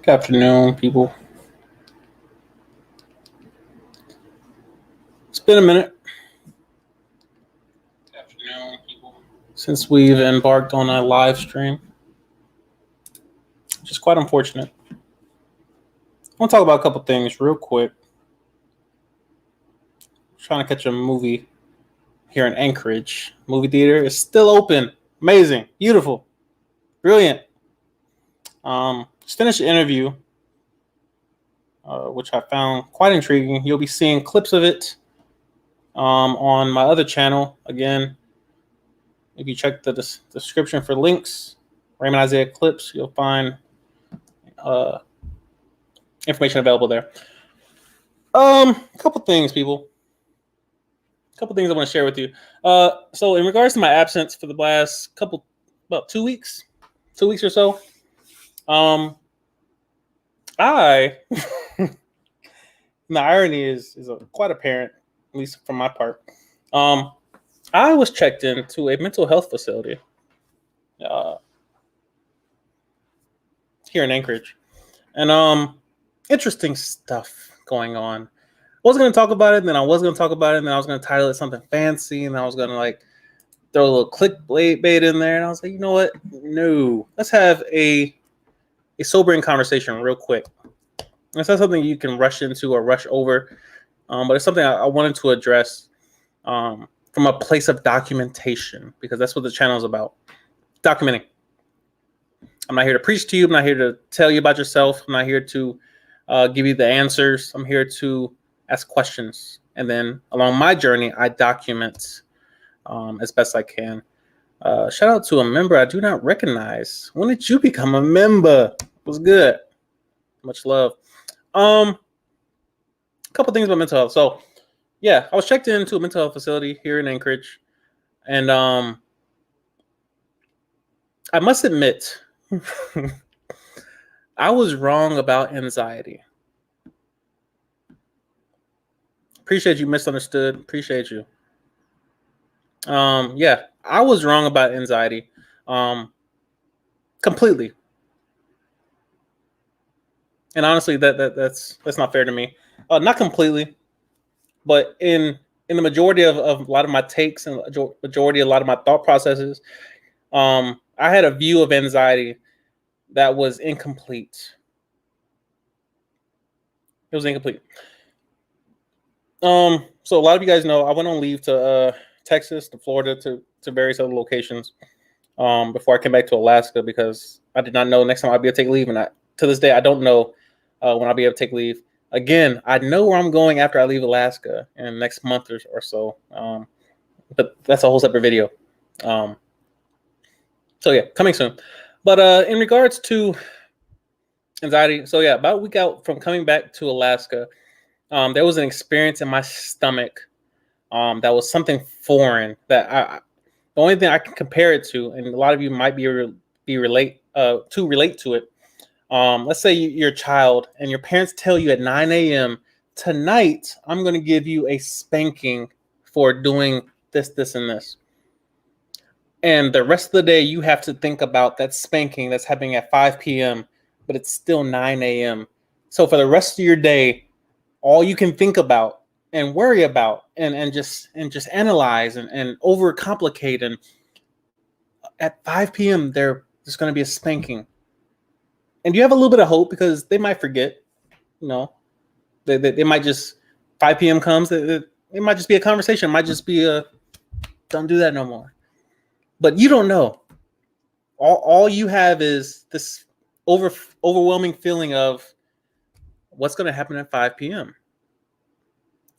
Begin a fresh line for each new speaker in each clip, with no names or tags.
Good afternoon, people. It's been a minute since we've embarked on a live stream, which is quite unfortunate. I want to talk about a couple things real quick. I'm trying to catch a movie here in Anchorage. Movie theater is still open. Amazing, beautiful, brilliant. Just finished the interview, which I found quite intriguing. You'll be seeing clips of it on my other channel. Again, if you check the description for links, Raymond Isaiah clips, you'll find information available there. A couple things, people. A couple things I want to share with you. So in regards to my absence for the last about 2 weeks, 2 weeks or so, the irony is quite apparent, at least from my part. I was checked into a mental health facility here in Anchorage, and interesting stuff going on. I wasn't going to talk about it, and then I was going to talk about it, and then I was going to title it something fancy, and I was going to throw a little clickbait in there, and I was like, you know what? No, let's have a sobering conversation real quick. It's not something you can rush into or rush over, but it's something I wanted to address from a place of documentation, because that's what the channel is about, documenting. I'm not here to preach to you. I'm not here to tell you about yourself. I'm not here to give you the answers. I'm here to ask questions. And then along my journey, I document as best I can. Shout out to a member I do not recognize. When did you become a member? It was good. Much love. A couple things about mental health. So, yeah, I was checked into a mental health facility here in Anchorage. And I must admit, I was wrong about anxiety. Appreciate you misunderstood. Appreciate you. Yeah, I was wrong about anxiety. Completely. And honestly, that's not fair to me. Not completely, but in the majority of a lot of my takes and majority of a lot of my thought processes, I had a view of anxiety that was incomplete. It was incomplete. So a lot of you guys know I went on leave to Texas, to Florida, to various other locations before I came back to Alaska, because I did not know next time I'd be able to take leave, and to this day I don't know when I'll be able to take leave. Again, I know where I'm going after I leave Alaska in the next month or so, but that's a whole separate video. So yeah, coming soon. But in regards to anxiety, so yeah, about a week out from coming back to Alaska, there was an experience in my stomach that was something foreign, that the only thing I can compare it to, and a lot of you might relate to it. Let's say you're a child and your parents tell you at 9 a.m. tonight, I'm going to give you a spanking for doing this, and this. And the rest of the day, you have to think about that spanking that's happening at 5 p.m., but it's still 9 a.m. So for the rest of your day, all you can think about and worry about and just analyze and overcomplicate. And at 5 p.m., there's going to be a spanking. And you have a little bit of hope because they might forget, you know, they might just, 5 p.m. comes, it might just be a conversation. It might just be a, don't do that no more. But you don't know. All you have is this overwhelming feeling of what's going to happen at 5 p.m.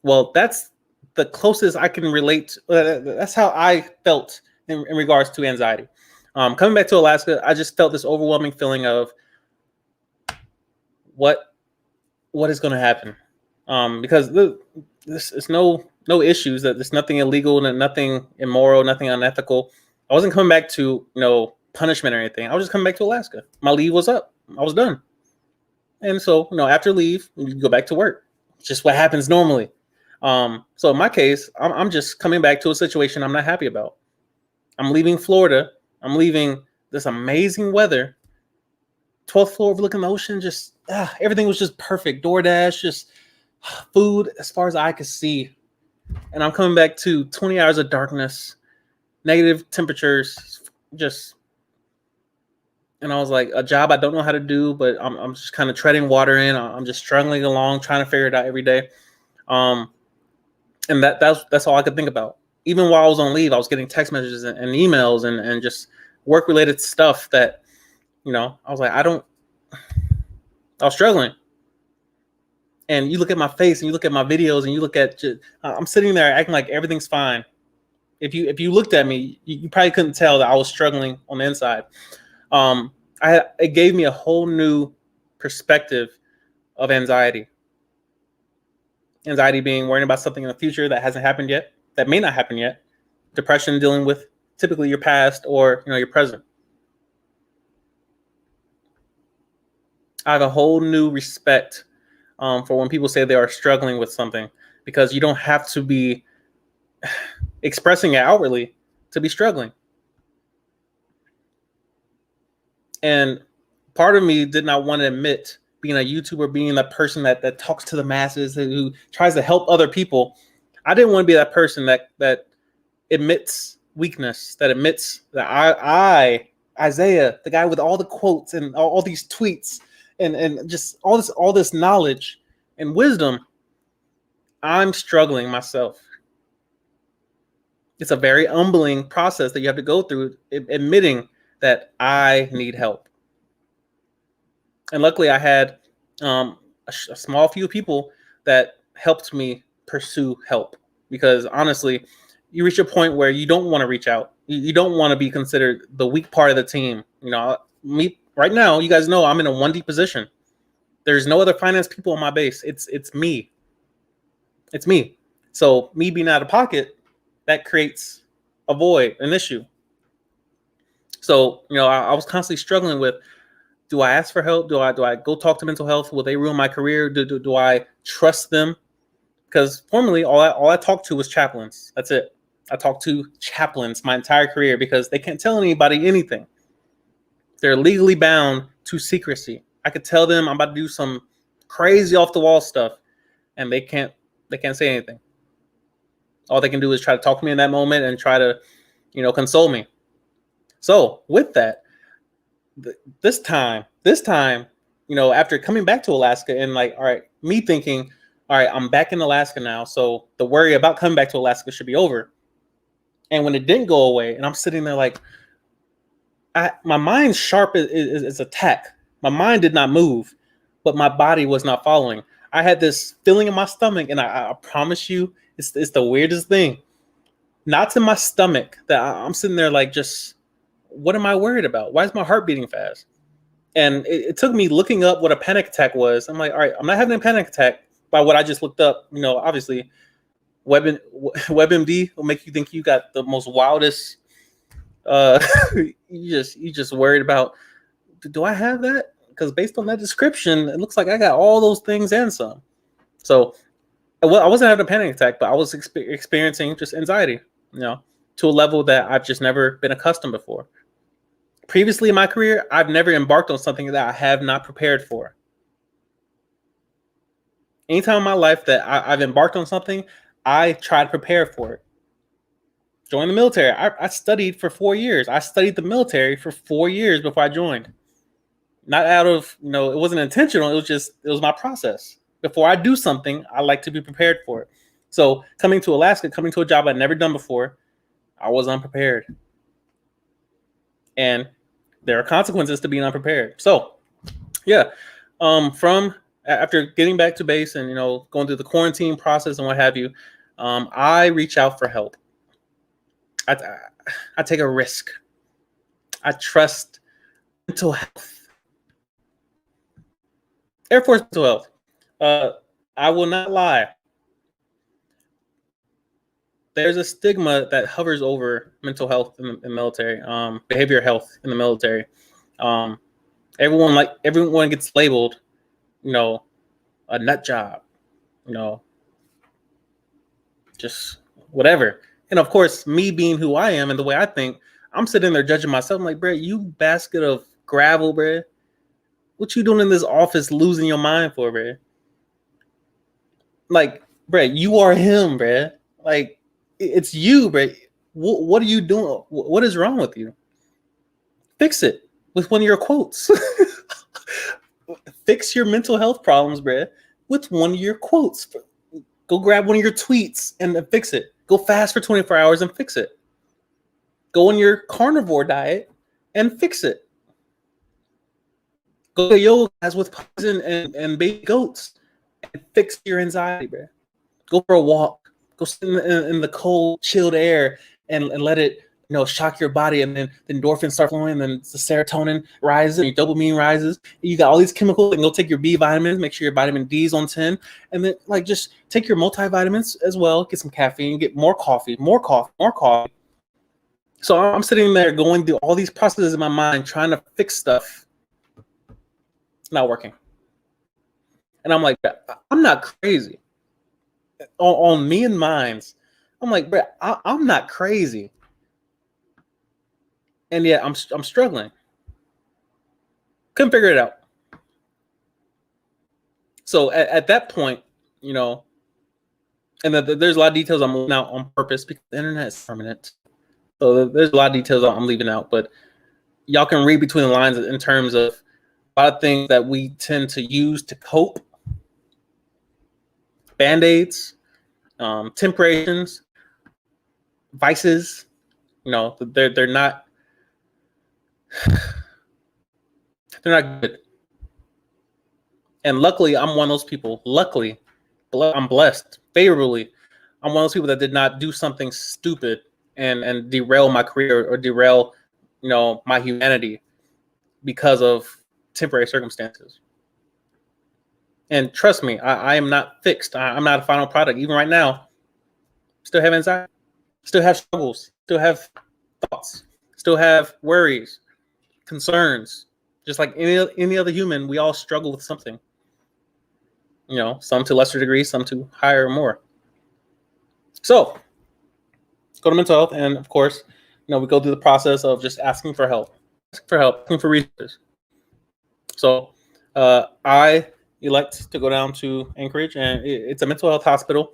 Well, that's the closest I can relate. That's how I felt in regards to anxiety. Coming back to Alaska, I just felt this overwhelming feeling of what is going to happen. Because this is no issues, that there's nothing illegal, nothing immoral, nothing unethical. I wasn't coming back to punishment or anything. I was just coming back to Alaska. My leave was up. I was done. And so after leave, you go back to work. It's just what happens normally. So in my case, I'm just coming back to a situation I'm not happy about. I'm leaving Florida. I'm leaving this amazing weather. 12th floor overlooking the ocean. Just everything was just perfect. DoorDash, just food as far as I could see. And I'm coming back to 20 hours of darkness, negative temperatures, and I was like, a job I don't know how to do, but I'm just kind of treading water in. I'm just struggling along, trying to figure it out every day. And that's all I could think about. Even while I was on leave, I was getting text messages and emails and just work related stuff that, I was like, I was struggling. And you look at my face and you look at my videos and you look at, I'm sitting there acting like everything's fine. If you looked at me, you probably couldn't tell that I was struggling on the inside. It gave me a whole new perspective of anxiety. Anxiety being worrying about something in the future that hasn't happened yet, that may not happen yet. Depression dealing with typically your past or your present. I have a whole new respect for when people say they are struggling with something, because you don't have to be expressing it outwardly to be struggling. And part of me did not want to admit, being a YouTuber, being that person that talks to the masses, who tries to help other people. I didn't want to be that person that admits weakness, that admits that I, Isaiah, the guy with all the quotes and all these tweets and just all this knowledge and wisdom, I'm struggling myself. It's a very humbling process that you have to go through, admitting that I need help. And luckily I had a small few people that helped me pursue help, because honestly, you reach a point where you don't want to reach out. You don't want to be considered the weak part of the team. Me right now, you guys know I'm in a 1D position. There's no other finance people on my base. It's me. It's me. So me being out of pocket, that creates a void, an issue. So, I was constantly struggling with, do I ask for help? Do I go talk to mental health? Will they ruin my career? Do I trust them? Because formerly, all I talked to was chaplains. That's it. I talked to chaplains my entire career because they can't tell anybody anything. They're legally bound to secrecy. I could tell them I'm about to do some crazy off the wall stuff, and they can't say anything. All they can do is try to talk to me in that moment and try to, console me. So with that, this time, after coming back to Alaska and all right, me thinking, all right, I'm back in Alaska now, so the worry about coming back to Alaska should be over. And when it didn't go away, and I'm sitting there my mind's sharp as a tack. My mind did not move, but my body was not following. I had this feeling in my stomach, and I promise you, it's the weirdest thing. Knots in my stomach that I'm sitting there just, what am I worried about? Why is my heart beating fast? And it took me looking up what a panic attack was. I'm like, all right, I'm not having a panic attack by what I just looked up. Obviously, WebMD will make you think you got the most wildest. You just worried about, do I have that? Because based on that description, it looks like I got all those things and some. So, well, I wasn't having a panic attack, but I was experiencing just anxiety. to a level that I've just never been accustomed before. Previously in my career, I've never embarked on something that I have not prepared for. Anytime in my life that I've embarked on something, I try to prepare for it. Join the military. I studied for 4 years. I studied the military for 4 years before I joined. Not out of, it wasn't intentional. It was my process. Before I do something, I like to be prepared for it. So coming to Alaska, coming to a job I'd never done before, I was unprepared. And there are consequences to being unprepared. So yeah, from after getting back to base and, going through the quarantine process and what have you, I reach out for help. I take a risk. I trust mental health. Air Force mental health. I will not lie. There's a stigma that hovers over mental health in the military, behavioral health in the military. Everyone gets labeled, a nut job, just whatever. And of course, me being who I am and the way I think, I'm sitting there judging myself. I'm like, bro, you basket of gravel, bro. What you doing in this office losing your mind for, bro? Like, bro, you are him, bro. Like, it's you, bro. What are you doing? What is wrong with you? Fix it with one of your quotes. Fix your mental health problems, bro, with one of your quotes. Go grab one of your tweets and fix it. Go fast for 24 hours and fix it. Go on your carnivore diet and fix it. Go to yoga class with poison and baby goats and fix your anxiety, bro. Go for a walk. Go sit in the cold, chilled air and let it, shock your body, and then the endorphins start flowing, and then the serotonin rises, and your dopamine rises. You got all these chemicals, and go take your B vitamins, make sure your vitamin D is on 10, and then just take your multivitamins as well, get some caffeine, get more coffee. So I'm sitting there going through all these processes in my mind, trying to fix stuff. Not working. And I'm like, I'm not crazy. On me and minds, I'm like, bro, I'm not crazy. And yet I'm struggling. Couldn't figure it out. So at that point, and there's a lot of details I'm leaving out on purpose because the internet is permanent. So there's a lot of details I'm leaving out, but y'all can read between the lines in terms of a lot of things that we tend to use to cope. Band-aids, temperations, vices. They're not good. And luckily, I'm one of those people. Luckily, I'm blessed favorably. I'm one of those people that did not do something stupid and derail my career or derail, my humanity because of temporary circumstances. And trust me, I am not fixed. I'm not a final product. Even right now, still have anxiety, still have struggles, still have thoughts, still have worries, concerns. Just like any other human, we all struggle with something. Some to lesser degrees, some to higher or more. So, go to mental health, and of course, we go through the process of just asking for help, asking for resources. So, I elect to go down to Anchorage, and it's a mental health hospital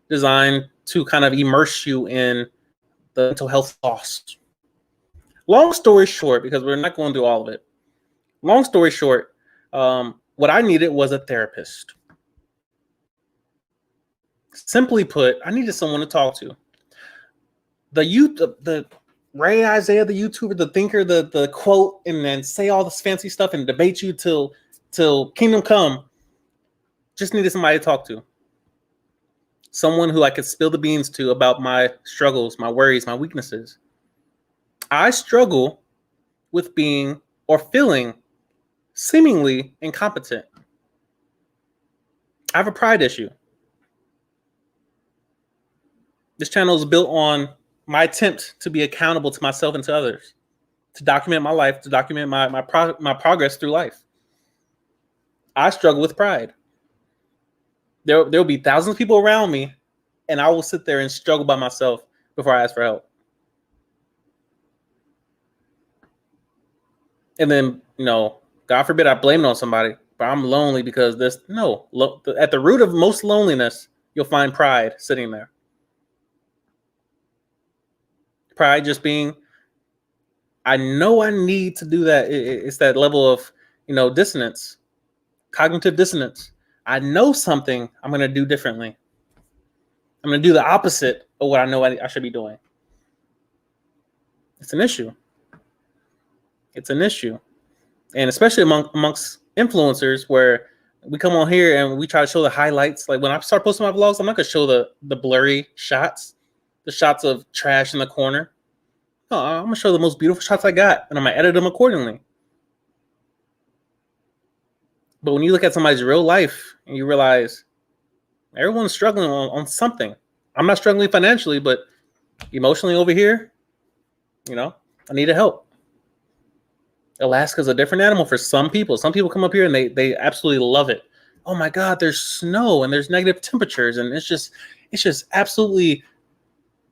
designed to kind of immerse you in the mental health loss. Long story short, because we're not going through all of it. Long story short, what I needed was a therapist. Simply put, I needed someone to talk to. The Ray Isaiah, the YouTuber, the thinker, the quote, and then say all this fancy stuff and debate you till kingdom come. Just needed somebody to talk to. Someone who I could spill the beans to about my struggles, my worries, my weaknesses. I struggle with being or feeling seemingly incompetent. I have a pride issue. This channel is built on my attempt to be accountable to myself and to others, to document my life, to document my progress through life. I struggle with pride. There'll be thousands of people around me, and I will sit there and struggle by myself before I ask for help. And then, God forbid I blame it on somebody, but I'm lonely because this. No, at the root of most loneliness, you'll find pride sitting there. Pride just being, I know I need to do that. It's that level of, dissonance, cognitive dissonance. I know something I'm going to do differently. I'm going to do the opposite of what I know I should be doing. It's an issue. It's an issue. And especially amongst influencers, where we come on here and we try to show the highlights. Like when I start posting my vlogs, I'm not going to show the blurry shots, the shots of trash in the corner. No, I'm going to show the most beautiful shots I got, and I'm going to edit them accordingly. But when you look at somebody's real life and you realize everyone's struggling on something. I'm not struggling financially, but emotionally over here, I need help. Alaska's a different animal for some people. Some people come up here and they absolutely love it. Oh my God, there's snow and there's negative temperatures, and it's just absolutely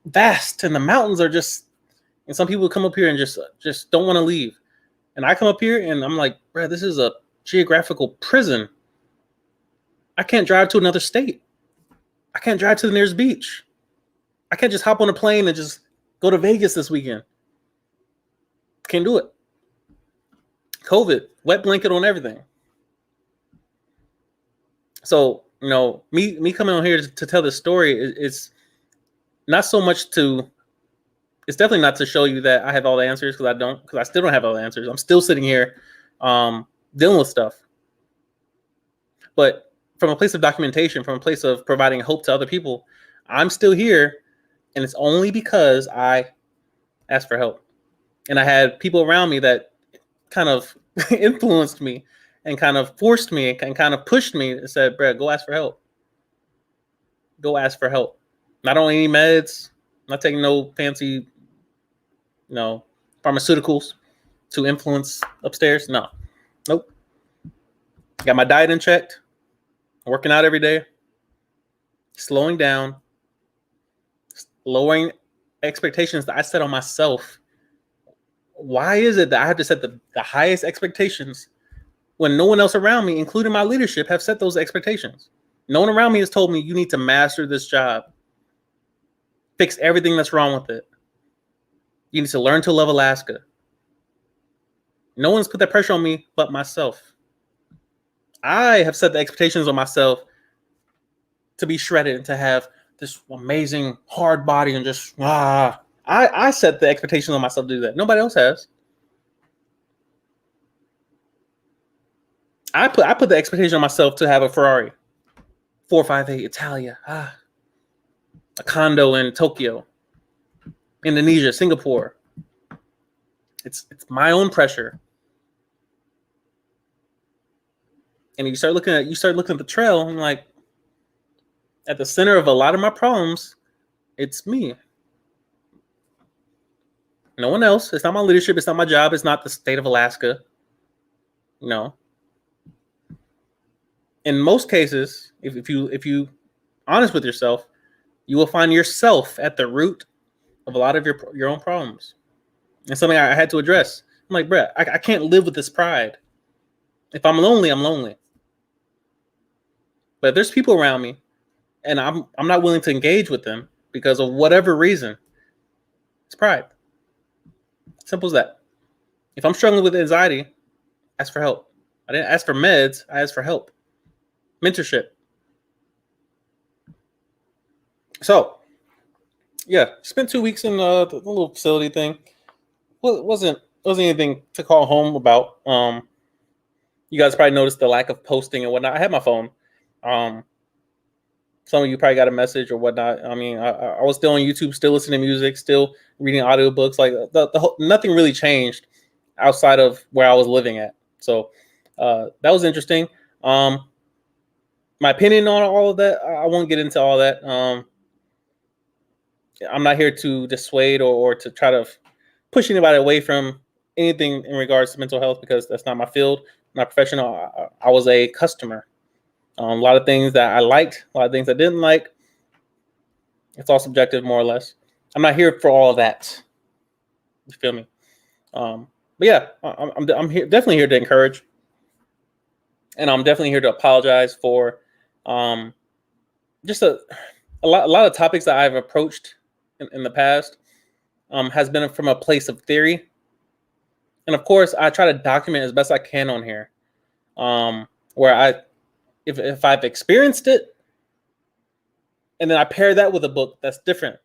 vast, and the mountains are just. And some people come up here and just don't want to leave. And I come up here and I'm like, bro, this is a geographical prison. I can't drive to another state. I can't drive to the nearest beach. I can't just hop on a plane and just go to Vegas this weekend. Can't do it. COVID, wet blanket on everything. So, me coming on here to tell this story is not so much it's definitely not to show you that I have all the answers, because I still don't have all the answers. I'm still sitting here dealing with stuff. But from a place of documentation, from a place of providing hope to other people, I'm still here, and it's only because I asked for help. And I had people around me that kind of influenced me and kind of forced me and kind of pushed me and said, Brad, go ask for help. Go ask for help. Not on any meds, not taking no fancy, pharmaceuticals to influence upstairs. No. Nope. Got my diet in check, working out every day, slowing down, lowering expectations that I set on myself. Why is it that I have to set the highest expectations when no one else around me, including my leadership, have set those expectations? No one around me has told me you need to master this job. Fix everything that's wrong with it. You need to learn to love Alaska. No one's put that pressure on me but myself. I have set the expectations on myself to be shredded and to have this amazing hard body and just I set the expectations on myself to do that. Nobody else has. I put the expectation on myself to have a Ferrari, 458 Italia, a condo in Tokyo, Indonesia, Singapore. It's my own pressure. And you start looking at the trail, and like, at the center of a lot of my problems, it's me. No one else. It's not my leadership. It's not my job. It's not the state of Alaska. No. In most cases, if you honest with yourself, you will find yourself at the root of a lot of your own problems. And something I had to address. I'm like, Brett, I can't live with this pride. If I'm lonely, I'm lonely. But if there's people around me, and I'm not willing to engage with them because of whatever reason, it's pride. Simple as that. If I'm struggling with anxiety, ask for help. I didn't ask for meds. I asked for help. Mentorship. So, yeah, spent 2 weeks in the little facility thing. Well, it wasn't anything to call home about. You guys probably noticed the lack of posting and whatnot. I had my phone. Some of you probably got a message or whatnot. I mean, I was still on YouTube, still listening to music, still reading audiobooks. Like nothing really changed outside of where I was living at. So that was interesting. My opinion on all of that, I won't get into all that. I'm not here to dissuade or to try to push anybody away from anything in regards to mental health, because that's not my field, not professional. I was a customer. A lot of things that I liked, a lot of things I didn't like. It's all subjective, more or less. I'm not here for all of that. You feel me? But yeah, I'm here, definitely here to encourage, and I'm definitely here to apologize for um, just a lot of topics that I've approached in the past has been from a place of theory, and of course I try to document as best I can on here, where if I've experienced it, and then I pair that with a book that's different.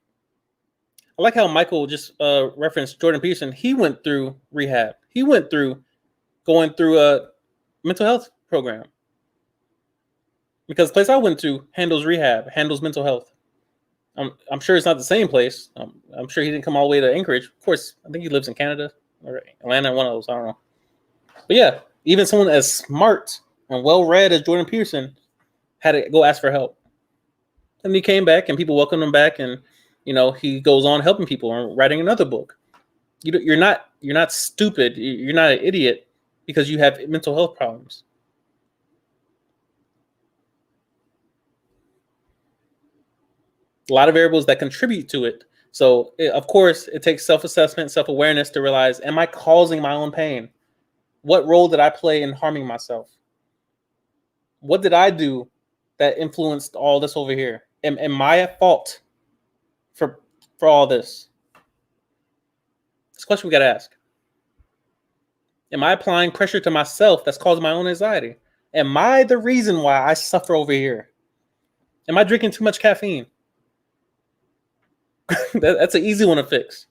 I like how Michael just referenced Jordan Peterson. He went through rehab. He went through going through a mental health program, because the place I went to handles rehab, handles mental health. I'm sure it's not the same place. I'm sure he didn't come all the way to Anchorage. Of course, I think he lives in Canada or Atlanta, one of those. I don't know. But yeah, even someone as smart and well read as Jordan Peterson had to go ask for help, and he came back, and people welcomed him back, and he goes on helping people and writing another book. You're not stupid. You're not an idiot because you have mental health problems. A lot of variables that contribute to it. So, of course, it takes self-assessment, self-awareness to realize, am I causing my own pain? What role did I play in harming myself? What did I do that influenced all this over here? Am I at fault for all this? It's a question we got to ask. Am I applying pressure to myself that's causing my own anxiety? Am I the reason why I suffer over here? Am I drinking too much caffeine? That's an easy one to fix,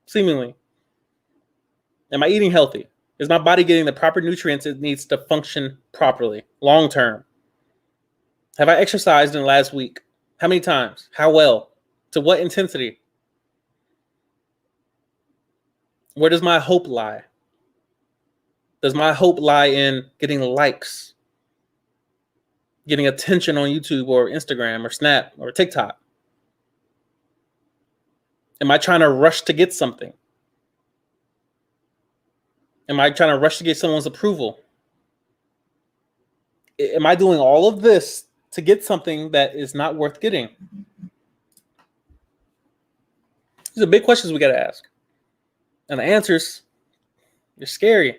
seemingly. Am I eating healthy? Is my body getting the proper nutrients it needs to function properly, long term? Have I exercised in the last week? How many times? How well? To what intensity? Where does my hope lie? Does my hope lie in getting likes, getting attention on YouTube or Instagram or Snap or TikTok? Am I trying to rush to get something? Am I trying to rush to get someone's approval? Am I doing all of this to get something that is not worth getting? These are big questions we got to ask. And the answers, they're scary,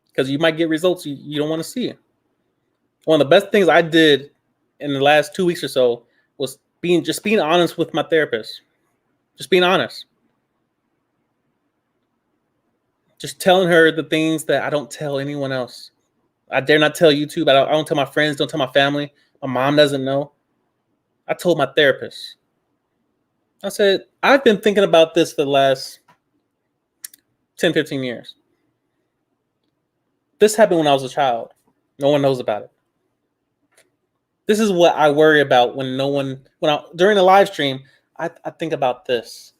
because you might get results you don't want to see. One of the best things I did in the last 2 weeks or so was being honest with my therapist. Just being honest. Just telling her the things that I don't tell anyone else. I dare not tell YouTube. I don't tell my friends, don't tell my family. My mom doesn't know. I told my therapist. I said, I've been thinking about this for the last 10, 15 years. This happened when I was a child. No one knows about it. This is what I worry about during the live stream, I think about this.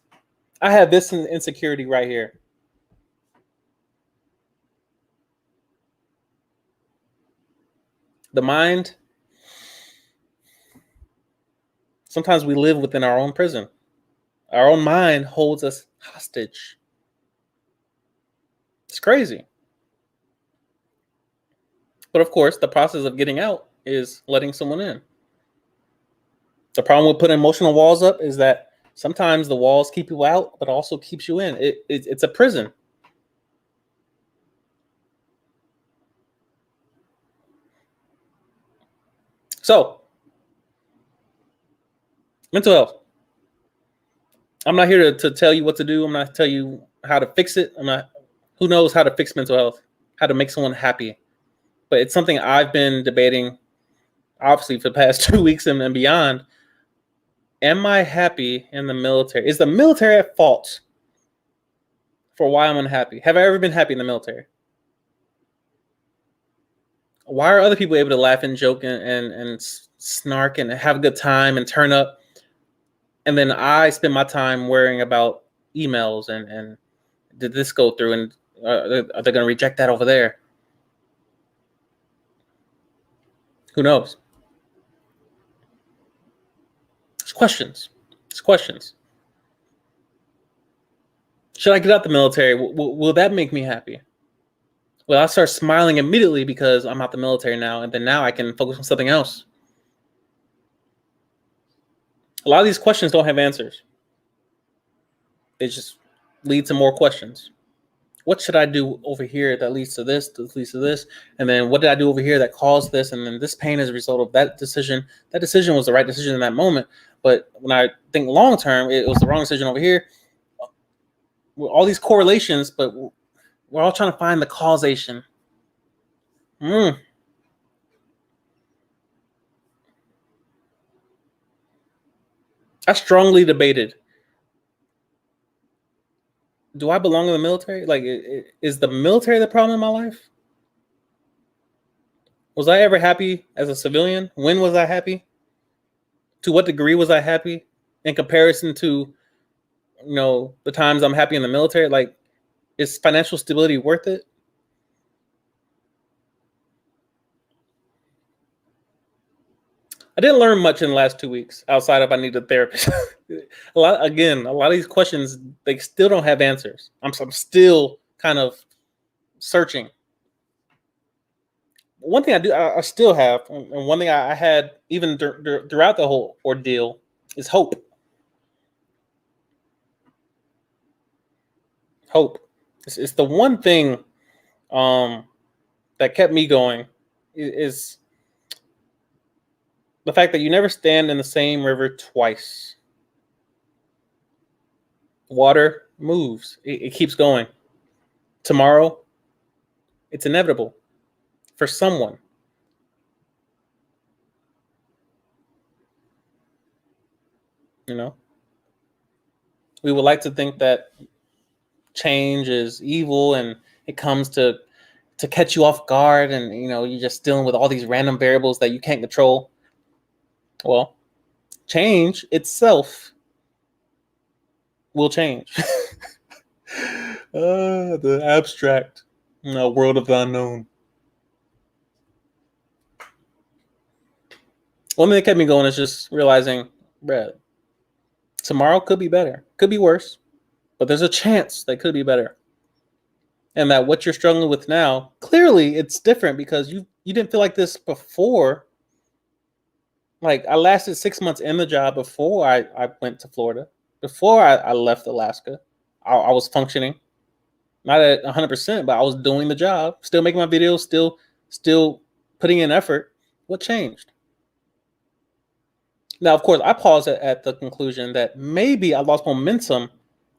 I have this insecurity right here. The mind, sometimes we live within our own prison. Our own mind holds us hostage. It's crazy. But of course, the process of getting out is letting someone in. The problem with putting emotional walls up is that sometimes the walls keep you out, but also keeps you in. It's a prison. So, mental health. I'm not here to tell you what to do. I'm not tell you how to fix it. Who knows how to fix mental health, how to make someone happy. But it's something I've been debating, obviously, for the past 2 weeks and beyond. Am I happy in the military? Is the military at fault for why I'm unhappy? Have I ever been happy in the military? Why are other people able to laugh and joke and snark and have a good time and turn up? And then I spend my time worrying about emails and did this go through, and are they going to reject that over there? Who knows? It's questions. Should I get out the military? Will that make me happy? Well, I start smiling immediately because I'm out the military now, and then now I can focus on something else. A lot of these questions don't have answers. They just lead to more questions. what should I do over here that leads to this, and then what did I do over here that caused this, and then this pain is a result of that decision. That decision was the right decision in that moment, but when I think long term, it was the wrong decision over here. All these correlations, but we're all trying to find the causation. I strongly debated, do I belong in the military? Like, is the military the problem in my life? Was I ever happy as a civilian? When was I happy? To what degree was I happy in comparison to, the times I'm happy in the military? Like, is financial stability worth it? I didn't learn much in the last 2 weeks outside of I need a therapist. a lot of these questions, they still don't have answers. I'm still kind of searching. One thing I still have, and one thing I had even throughout the whole ordeal, is hope. Hope. It's the one thing that kept me going, is the fact that you never stand in the same river twice. Water moves. It keeps going. Tomorrow, it's inevitable for someone. We would like to think that change is evil and it comes to catch you off guard, and you're just dealing with all these random variables that you can't control. Well, change itself will change. The abstract world of the unknown. One thing that kept me going is just realizing, bruh, tomorrow could be better, could be worse, but there's a chance that could be better. And that what you're struggling with now, clearly it's different because you didn't feel like this before. Like, I lasted 6 months in the job before I went to Florida. Before I left Alaska, I was functioning. Not at 100%, but I was doing the job, still making my videos, still putting in effort. What changed? Now, of course, I paused at the conclusion that maybe I lost momentum,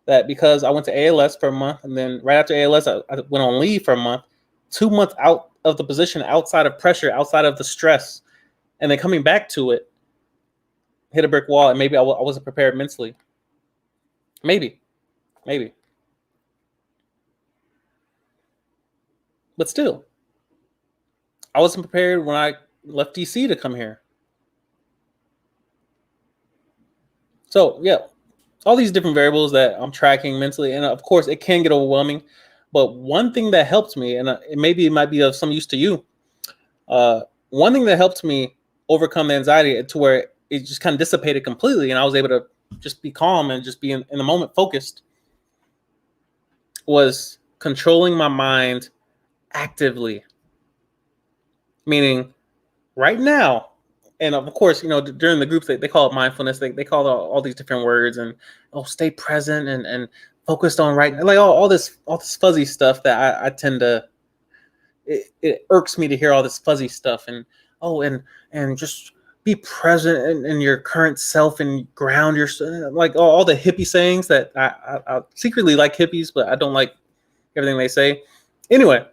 that because I went to ALS for a month, and then right after ALS, I went on leave for a month, 2 months out of the position, outside of pressure, outside of the stress, and then coming back to it, hit a brick wall, and maybe I wasn't prepared mentally. Maybe. But still, I wasn't prepared when I left DC to come here. So, yeah, all these different variables that I'm tracking mentally, and of course, it can get overwhelming. But one thing that helped me, and maybe it might be of some use to you, one thing that helped me overcome the anxiety to where it just kind of dissipated completely, and I was able to just be calm and just be in the moment, focused, was controlling my mind actively. Meaning, right now, and of course, during the groups, they call it mindfulness. They call it all these different words, and stay present and focused on right, like all this fuzzy stuff that I tend to. It irks me to hear all this fuzzy stuff, and just be present in your current self and ground yourself, like all the hippie sayings that I secretly like hippies, but I don't like everything they say. Anyway,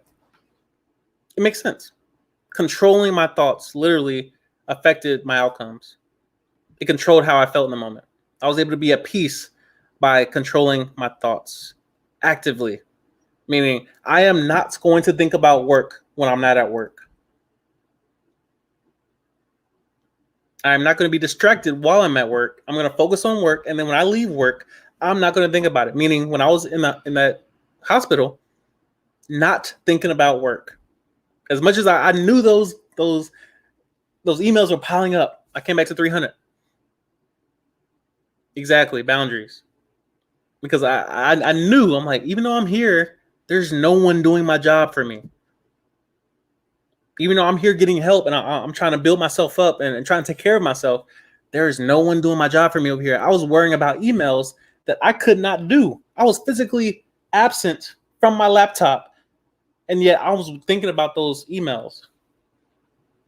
it makes sense. Controlling my thoughts literally affected my outcomes. It controlled how I felt in the moment. I was able to be at peace by controlling my thoughts actively. Meaning, I am not going to think about work when I'm not at work. I'm not going to be distracted while I'm at work. I'm going to focus on work, and then when I leave work, I'm not going to think about it. Meaning, when I was in that hospital, not thinking about work. As much as I knew those emails were piling up, I came back to 300. Exactly, boundaries. Because I knew, I'm like, even though I'm here, there's no one doing my job for me. Even though I'm here getting help and I'm trying to build myself up and trying to take care of myself, there is no one doing my job for me over here. I was worrying about emails that I could not do. I was physically absent from my laptop. And yet I was thinking about those emails.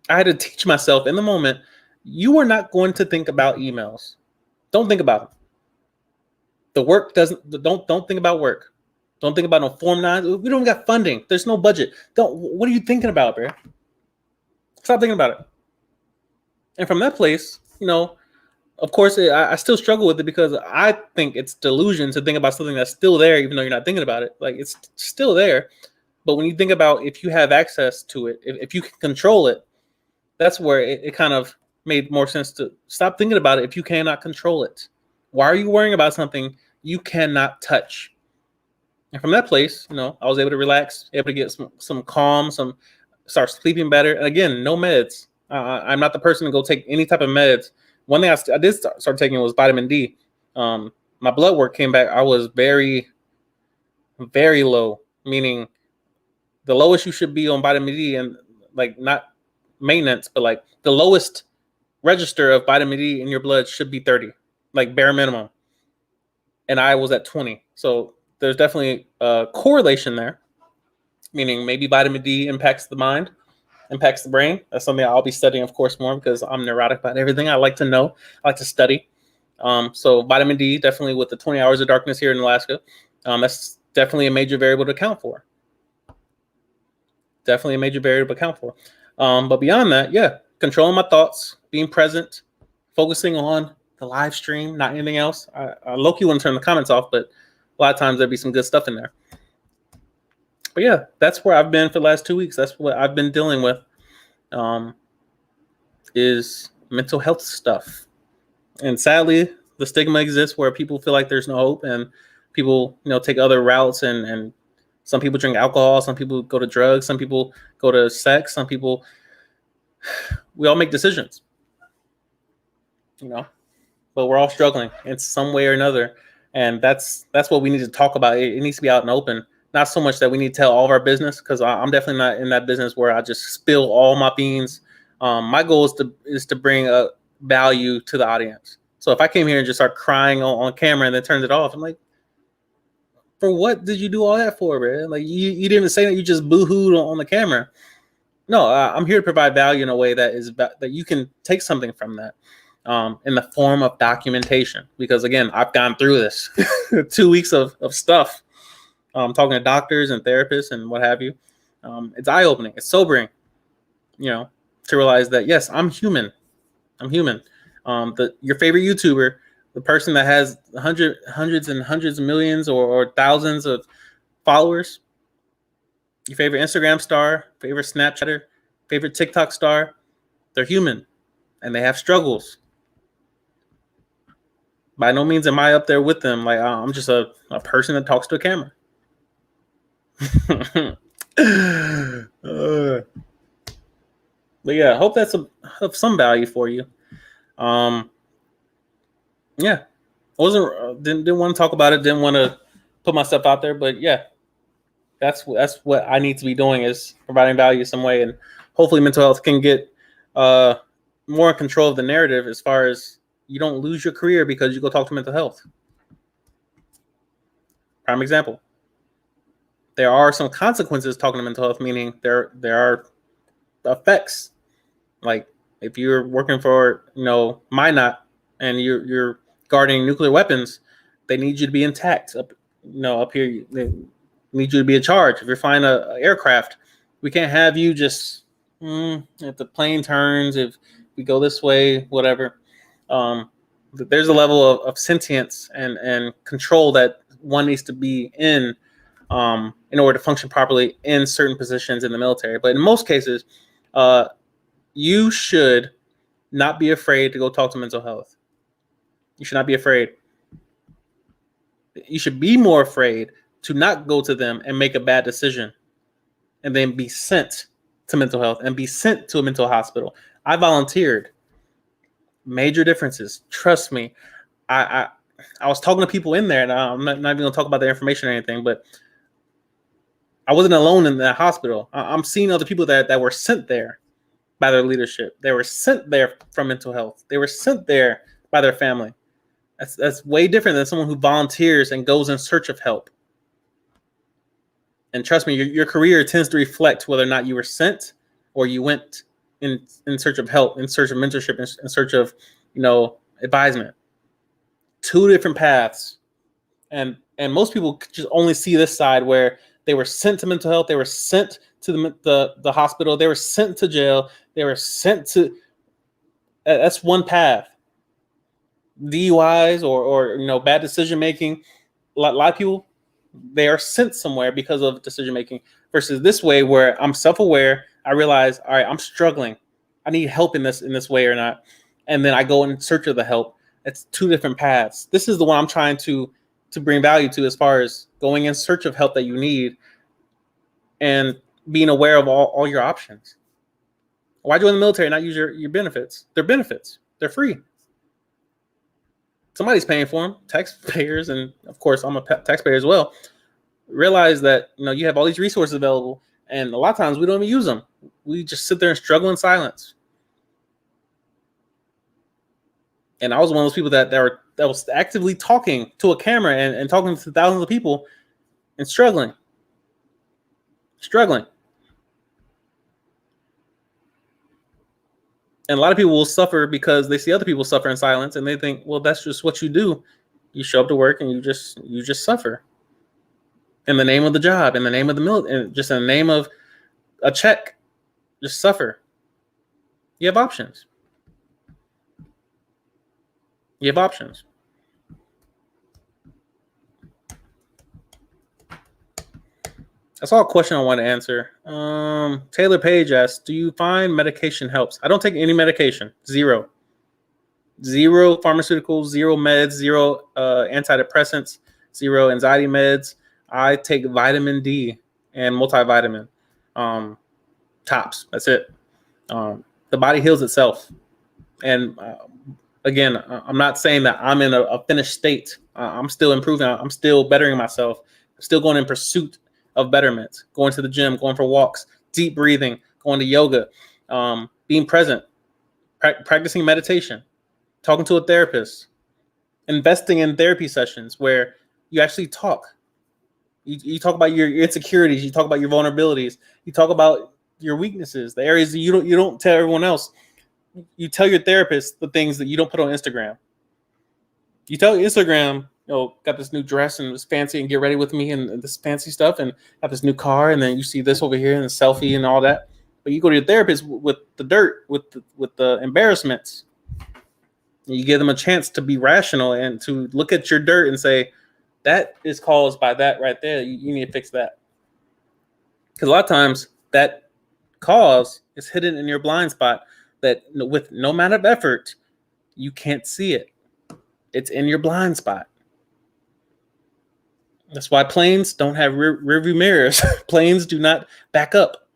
I had to teach myself in the moment, you are not going to think about emails. Don't think about it. The work don't think about work. Don't think about no Form 9. We don't got funding. There's no budget. What are you thinking about, bro? Stop thinking about it. And from that place, of course, I still struggle with it because I think it's delusion to think about something that's still there, even though you're not thinking about it. Like, it's still there. But when you think about if you have access to it, if you can control it, that's where it kind of made more sense to stop thinking about it if you cannot control it. Why are you worrying about something you cannot touch? And from that place, I was able to relax, able to get some calm, start sleeping better. And again, no meds. I'm not the person to go take any type of meds. One thing I did start taking was vitamin D. My blood work came back. I was very, very low, meaning the lowest you should be on vitamin D, and like not maintenance, but like the lowest register of vitamin D in your blood should be 30, like bare minimum. And I was at 20. So there's definitely a correlation there, meaning maybe vitamin D impacts the mind, impacts the brain. That's something I'll be studying, of course, more because I'm neurotic about everything. I like to know, I like to study. So vitamin D, definitely with the 20 hours of darkness here in Alaska, that's definitely a major variable to account for. Definitely a major variable to account for. But beyond that, yeah, controlling my thoughts, being present, focusing on the live stream, not anything else. I low-key want to turn the comments off, but a lot of times there'd be some good stuff in there. But yeah, that's where I've been for the last 2 weeks. That's what I've been dealing with, is mental health stuff. And sadly, the stigma exists where people feel like there's no hope, and people, take other routes, and some people drink alcohol, some people go to drugs, some people go to sex, some people, we all make decisions, but we're all struggling in some way or another. And that's what we need to talk about. It needs to be out and open. Not so much that we need to tell all of our business, because I'm definitely not in that business where I just spill all my beans. My goal is to bring a value to the audience. So if I came here and just start crying on camera and then turned it off, I'm like, for what did you do all that for, bro? Like, you didn't even say that, you just boo-hooed on the camera. No, I'm here to provide value in a way that you can take something from that, in the form of documentation. Because again, I've gone through this 2 weeks of stuff, talking to doctors and therapists and what have you. It's eye-opening. It's sobering, to realize that, yes, I'm human. I'm human. Your favorite YouTuber, the person that has hundreds and hundreds of millions or thousands of followers, your favorite Instagram star, favorite Snapchatter, favorite TikTok star, they're human and they have struggles. By no means am I up there with them. Like, I'm just a person that talks to a camera. But yeah, I hope that's of some value for you. Yeah, didn't want to talk about it. Didn't want to put myself out there, but yeah, that's what I need to be doing, is providing value some way, and hopefully mental health can get more in control of the narrative, as far as you don't lose your career because you go talk to mental health. Prime example. There are some consequences talking to mental health, meaning there are effects. Like, if you're working for, Minot, and you're guarding nuclear weapons, they need you to be intact. Up here, they need you to be in charge. If you're flying a aircraft, we can't have you just if the plane turns, if we go this way, whatever. There's a level of sentience and control that one needs to be in order to function properly in certain positions in the military. But in most cases, you should not be afraid to go talk to mental health. You should not be afraid. You should be more afraid to not go to them and make a bad decision and then be sent to mental health and be sent to a mental hospital. I volunteered. Major differences. Trust me. I was talking to people in there, and I'm not even going to talk about the information or anything, but I wasn't alone in that hospital. I'm seeing other people that were sent there by their leadership. They were sent there from mental health. They were sent there by their family. That's way different than someone who volunteers and goes in search of help. And trust me, your career tends to reflect whether or not you were sent or you went in search of help, in search of mentorship, in search of, advisement. Two different paths. And most people just only see this side where they were sent to mental health, they were sent to the hospital, they were sent to jail, they were sent to. That's one path. DUIs or bad decision making. A lot of people, they are sent somewhere because of decision making. Versus this way where I'm self aware, I realize, all right, I'm struggling, I need help in this way or not, and then I go in search of the help. It's two different paths. This is the one I'm trying to bring value to, as far as going in search of help that you need and being aware of all your options. Why join the military and not use your benefits? They're benefits. They're free. Somebody's paying for them, taxpayers, and of course I'm a taxpayer as well. Realize that you have all these resources available, and a lot of times we don't even use them. We just sit there and struggle in silence. And I was one of those people that was actively talking to a camera and talking to thousands of people and struggling. And a lot of people will suffer because they see other people suffer in silence, and they think, well, that's just what you do. You show up to work and you just suffer in the name of the job, in the name of the military, and just in the name of a check. Just suffer. You have options. That's all a question I want to answer. Taylor Page asks, do you find medication helps? I don't take any medication. Zero pharmaceuticals, zero meds, zero antidepressants, zero anxiety meds. I take vitamin D and multivitamin. Tops. That's it. The body heals itself. And again, I'm not saying that I'm in a finished state. I'm still improving. I'm still bettering myself. I'm still going in pursuit of betterment, going to the gym, going for walks, deep breathing, going to yoga, being present, practicing meditation, talking to a therapist, investing in therapy sessions where you actually talk. You talk about your insecurities, you talk about your vulnerabilities, you talk about your weaknesses, the areas that you don't tell everyone else. You tell your therapist the things that you don't put on Instagram. You tell Instagram, got this new dress and it's fancy and get ready with me and this fancy stuff and got this new car, and then you see this over here and the selfie and all that. But you go to your therapist with the dirt, with the embarrassments. You give them a chance to be rational and to look at your dirt and say, that is caused by that right there. You need to fix that. Because a lot of times that cause is hidden in your blind spot that with no amount of effort, you can't see it. It's in your blind spot. That's why planes don't have rear view mirrors. Planes do not back up.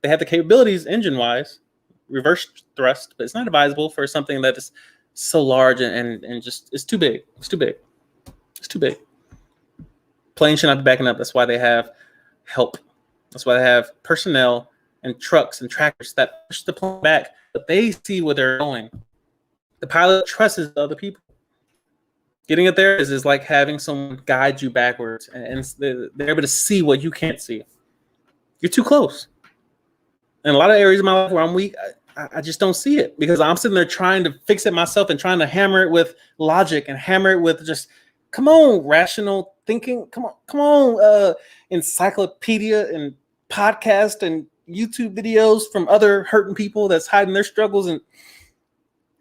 They have the capabilities engine-wise, reverse thrust, but it's not advisable for something that is so large and just it's too big. It's too big. Planes should not be backing up. That's why they have help. That's why they have personnel and trucks and tractors that push the plane back, but they see where they're going. The pilot trusts the other people. Getting a therapist is like having someone guide you backwards, and they're able to see what you can't see. You're too close. In a lot of areas of my life where I'm weak, I just don't see it because I'm sitting there trying to fix it myself and trying to hammer it with logic and hammer it with just, come on, rational thinking. Come on, encyclopedia and podcast and YouTube videos from other hurting people that's hiding their struggles. And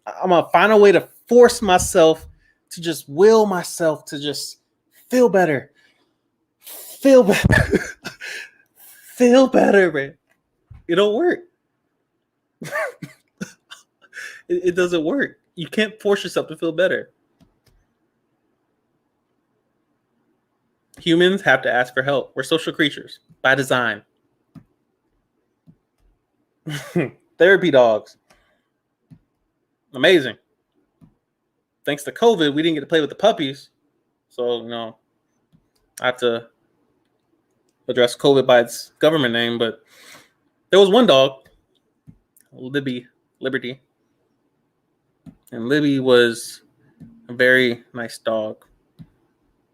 I'm going to find a way to force myself to just will myself to just feel better. Feel better. Feel better, man. It don't work. It doesn't work. You can't force yourself to feel better. Humans have to ask for help. We're social creatures by design. Therapy dogs. Amazing. Thanks to COVID, we didn't get to play with the puppies. So, I have to address COVID by its government name. But there was one dog, Liberty. And Libby was a very nice dog.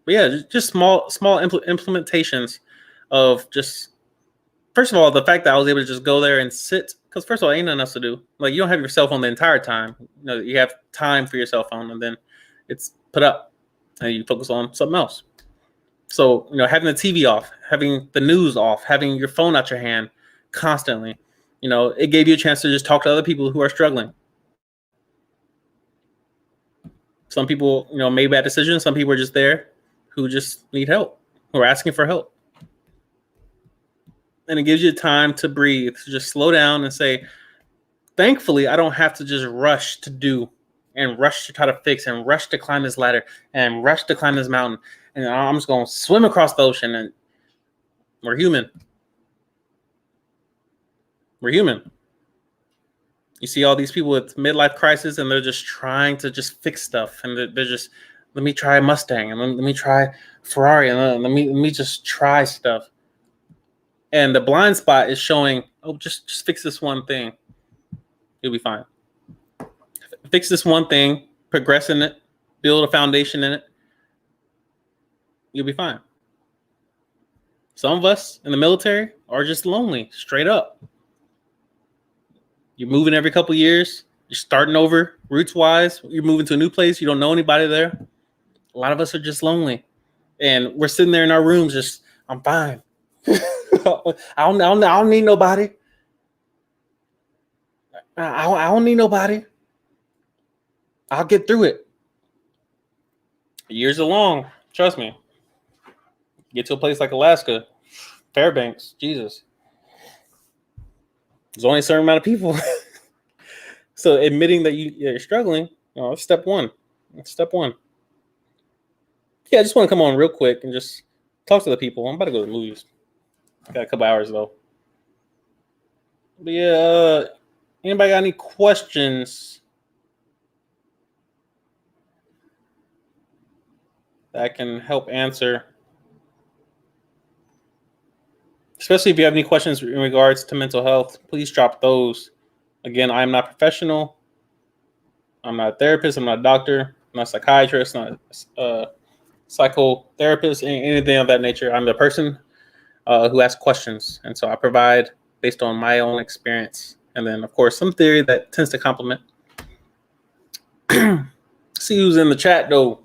But yeah, just small implementations of just, first of all, the fact that I was able to just go there and sit, because first of all, ain't nothing else to do. Like, you don't have your cell phone the entire time. You have time for your cell phone, and then it's put up, and you focus on something else. So, having the TV off, having the news off, having your phone out your hand constantly, it gave you a chance to just talk to other people who are struggling. Some people, made bad decisions. Some people are just there who just need help, who are asking for help. And it gives you time to breathe, to just slow down and say, thankfully, I don't have to just rush to do and rush to try to fix and rush to climb this ladder and rush to climb this mountain. And I'm just going to swim across the ocean. And we're human. We're human. You see all these people with midlife crisis, and they're just trying to just fix stuff. And they're just, let me try a Mustang, and let me try Ferrari, and let me just try stuff. And the blind spot is showing, oh, just fix this one thing. You'll be fine. Fix this one thing, progress in it, build a foundation in it. You'll be fine. Some of us in the military are just lonely, straight up. You're moving every couple years. You're starting over roots-wise. You're moving to a new place. You don't know anybody there. A lot of us are just lonely. And we're sitting there in our rooms just, I'm fine. I don't need nobody. I don't need nobody. I'll get through it. Years are long. Trust me. Get to a place like Alaska, Fairbanks, Jesus. There's only a certain amount of people. So admitting that you're struggling, that's step one. That's step one. Yeah, I just want to come on real quick and just talk to the people. I'm about to go to the movies. I got a couple hours though. But yeah, anybody got any questions that I can help answer? Especially if you have any questions in regards to mental health, please drop those. Again, I'm not professional. I'm not a therapist. I'm not a doctor. I'm not a psychiatrist. Not a psychotherapist. Anything of that nature. I'm the person who asks questions, and so I provide based on my own experience, and then of course some theory that tends to complement. See who's in the chat though.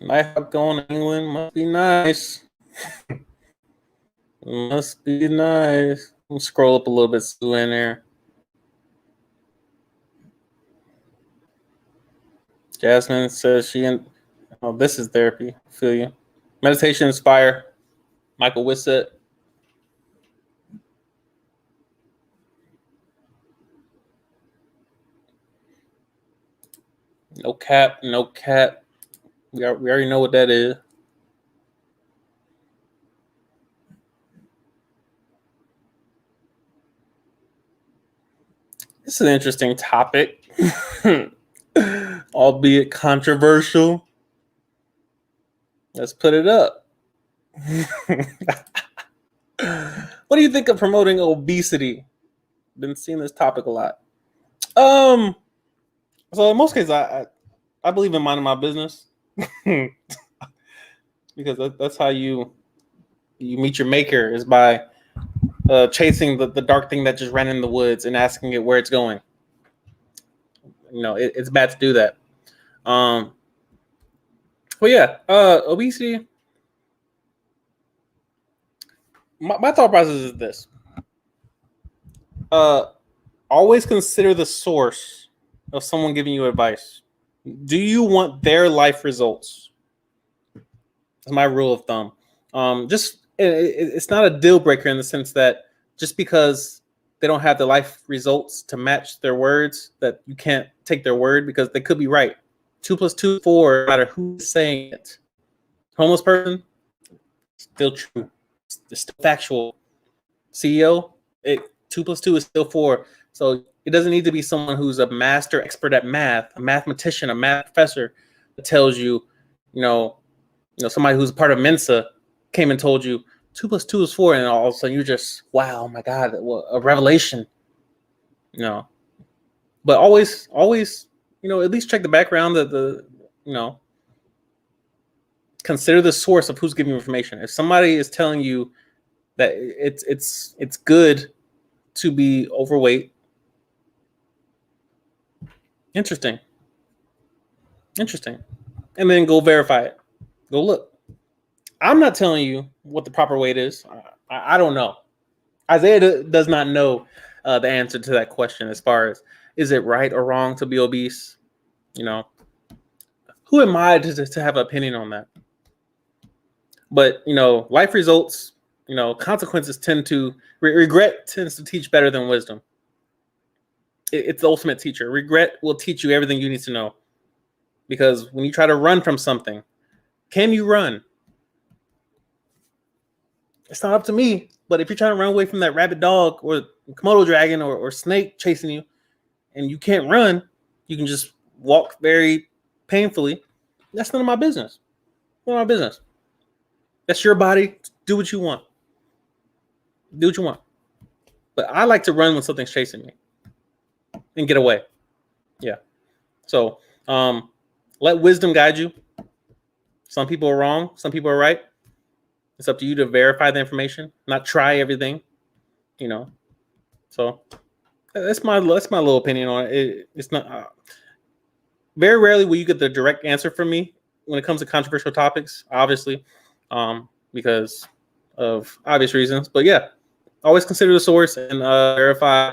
Life up going to England must be nice. Must be nice. I'll scroll up a little bit so in there. Jasmine says this is therapy. I feel you. Meditation inspire. Michael Wissett. No cap. We already know what that is. This is an interesting topic, albeit controversial. Let's put it up. What do you think of promoting obesity? Been seeing this topic a lot. So in most cases, I believe in minding my business. Because that's how you meet your maker, is by chasing the dark thing that just ran in the woods and asking it where it's going. It's bad to do that. Well, yeah, obesity. My thought process is this: always consider the source of someone giving you advice. Do you want their life results? That's my rule of thumb. It's not a deal breaker in the sense that just because they don't have the life results to match their words, that you can't take their word, because they could be right. 2 + 2 = 4, no matter who's saying it. Homeless person, still true. It's still factual. CEO, 2 + 2 is still 4. So it doesn't need to be someone who's a master expert at math, a mathematician, a math professor that tells you, somebody who's part of Mensa came and told you 2 + 2 is 4, and all of a sudden you're just, wow, oh my God, a revelation. But always at least check the background, you know, consider the source of who's giving you information. If somebody is telling you that it's good to be overweight, interesting, and then go verify it. Go look. I'm not telling you what the proper weight is. I don't know. Isaiah does not know the answer to that question as far as is it right or wrong to be obese. Who am I to have an opinion on that? But life results, consequences tend to regret tends to teach better than wisdom. It's the ultimate teacher. Regret will teach you everything you need to know, because when you try to run from something, can you run? It's not up to me. But if you're trying to run away from that rabid dog or Komodo dragon or snake chasing you, and you can't run, you can just walk very painfully. That's none of my business. None of my business. That's your body. Do what you want. Do what you want. But I like to run when something's chasing me and get away. Yeah. So let wisdom guide you. Some people are wrong. Some people are right. It's up to you to verify the information, not try everything. So that's my little opinion on it. It's not very rarely will you get the direct answer from me when it comes to controversial topics, obviously, because of obvious reasons. But yeah, always consider the source and verify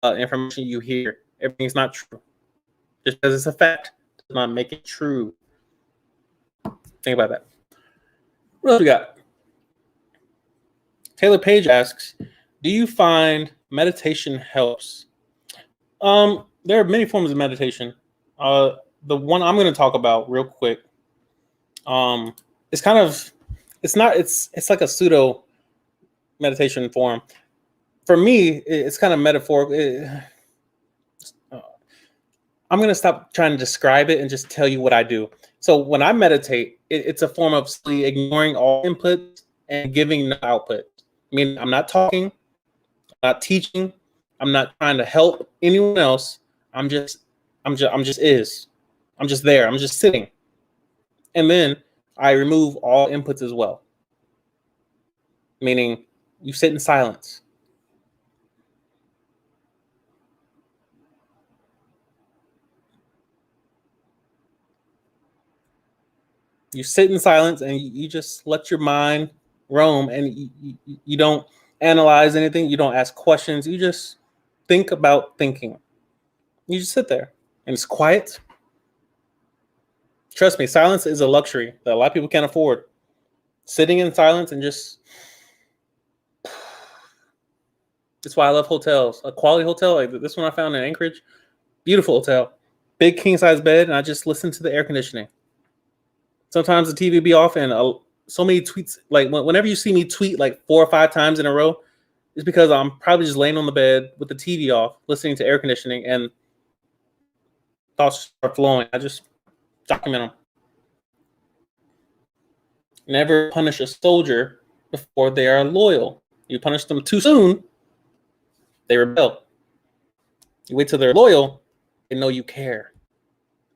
information you hear. Everything's not true. Just because it's a fact does not make it true. Think about that. What else we got? Taylor Page asks, do you find meditation helps? There are many forms of meditation. The one I'm going to talk about real quick, it's like a pseudo meditation form. For me, it's kind of metaphorical. I'm going to stop trying to describe it and just tell you what I do. So when I meditate, it's a form of ignoring all input and giving no output. I mean, I'm not talking, I'm not teaching, I'm not trying to help anyone else. I'm just there. I'm just sitting. And then I remove all inputs as well. Meaning you sit in silence. You sit in silence and you just let your mind roam, and you don't analyze anything. You don't ask questions. You just think about thinking. You just sit there and it's quiet. Trust me, silence is a luxury that a lot of people can't afford. Sitting in silence and just... That's why I love hotels. A quality hotel like this one I found in Anchorage. Beautiful hotel. Big king size bed, and I just listen to the air conditioning. Sometimes the TV be off, and so many tweets. Like whenever you see me tweet like 4 or 5 times in a row, it's because I'm probably just laying on the bed with the TV off, listening to air conditioning, and thoughts are flowing. I just document them. Never punish a soldier before they are loyal. You punish them too soon, they rebel. You wait till they're loyal, they know you care.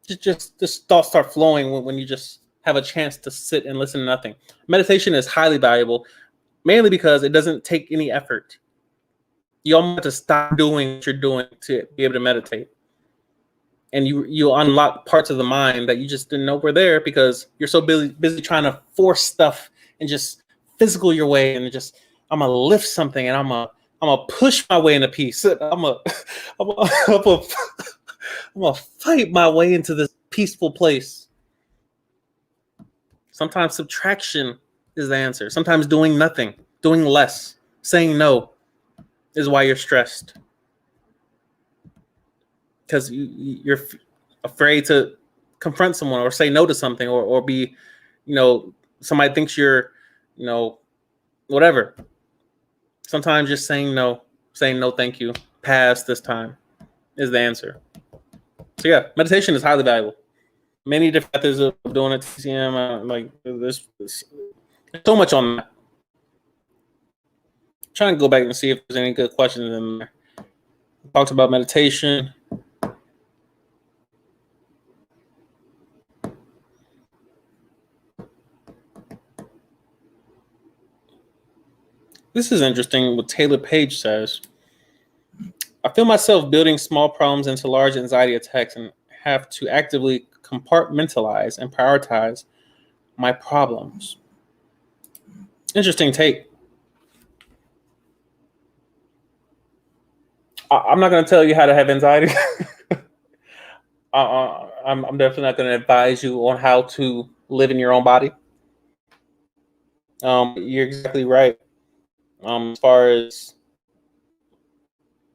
Just thoughts start flowing when you just have a chance to sit and listen to nothing. Meditation is highly valuable, mainly because it doesn't take any effort. You almost have to stop doing what you're doing to be able to meditate. And you unlock parts of the mind that you just didn't know were there because you're so busy trying to force stuff and just physical your way, and just I'm gonna lift something and I'm gonna push my way into peace. I'm gonna fight my way into this peaceful place. Sometimes subtraction is the answer. Sometimes doing nothing, doing less, saying no is why you're stressed. Because you're afraid to confront someone or say no to something, or be, somebody thinks you're, whatever. Sometimes just saying no, thank you, pass this time is the answer. So yeah, meditation is highly valuable. Many different methods of doing it. TCM, there's so much on that. I'm trying to go back and see if there's any good questions in there. Talked about meditation. This is interesting what Taylor Page says. I feel myself building small problems into large anxiety attacks and have to actively compartmentalize and prioritize my problems. Interesting take. I'm not going to tell you how to have anxiety. I'm definitely not going to advise you on how to live in your own body. You're exactly right. As far as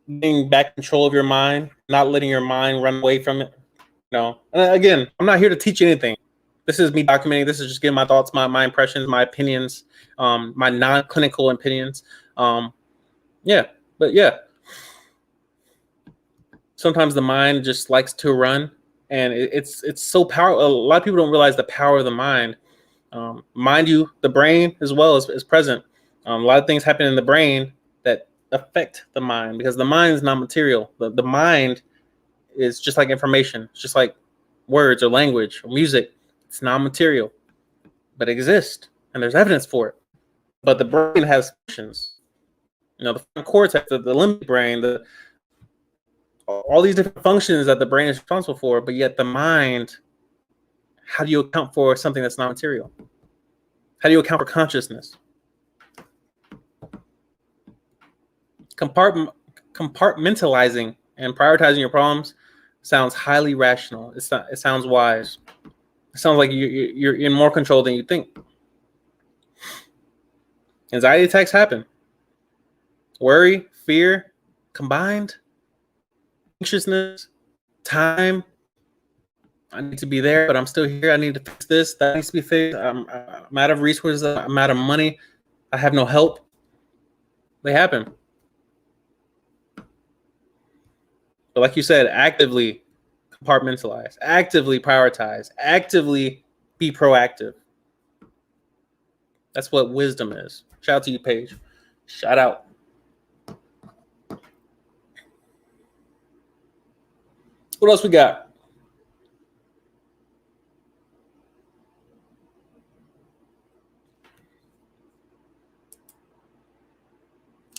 getting back control of your mind, not letting your mind run away from it. And again, I'm not here to teach you anything. This is me documenting. This is just giving my thoughts, my impressions, my opinions, my non-clinical opinions. Yeah, but yeah. Sometimes the mind just likes to run, and it's so powerful. A lot of people don't realize the power of the mind. Mind you, the brain as well is present. A lot of things happen in the brain that affect the mind because the mind is not material. The mind is just like information. It's just like words or language or music. It's non-material, but it exists, and there's evidence for it. But the brain has functions. The frontal cortex, the limbic brain, all these different functions that the brain is responsible for, but yet the mind, how do you account for something that's not material? How do you account for consciousness? Compartmentalizing and prioritizing your problems sounds highly rational. It sounds wise. It sounds like you're in more control than you think. Anxiety attacks happen. Worry, fear, combined, anxiousness, time. I need to be there, but I'm still here. I need to fix this. That needs to be fixed. I'm out of resources. I'm out of money. I have no help. They happen. But like you said, actively compartmentalize, actively prioritize, actively be proactive. That's what wisdom is. Shout out to you, Paige. Shout out. What else we got?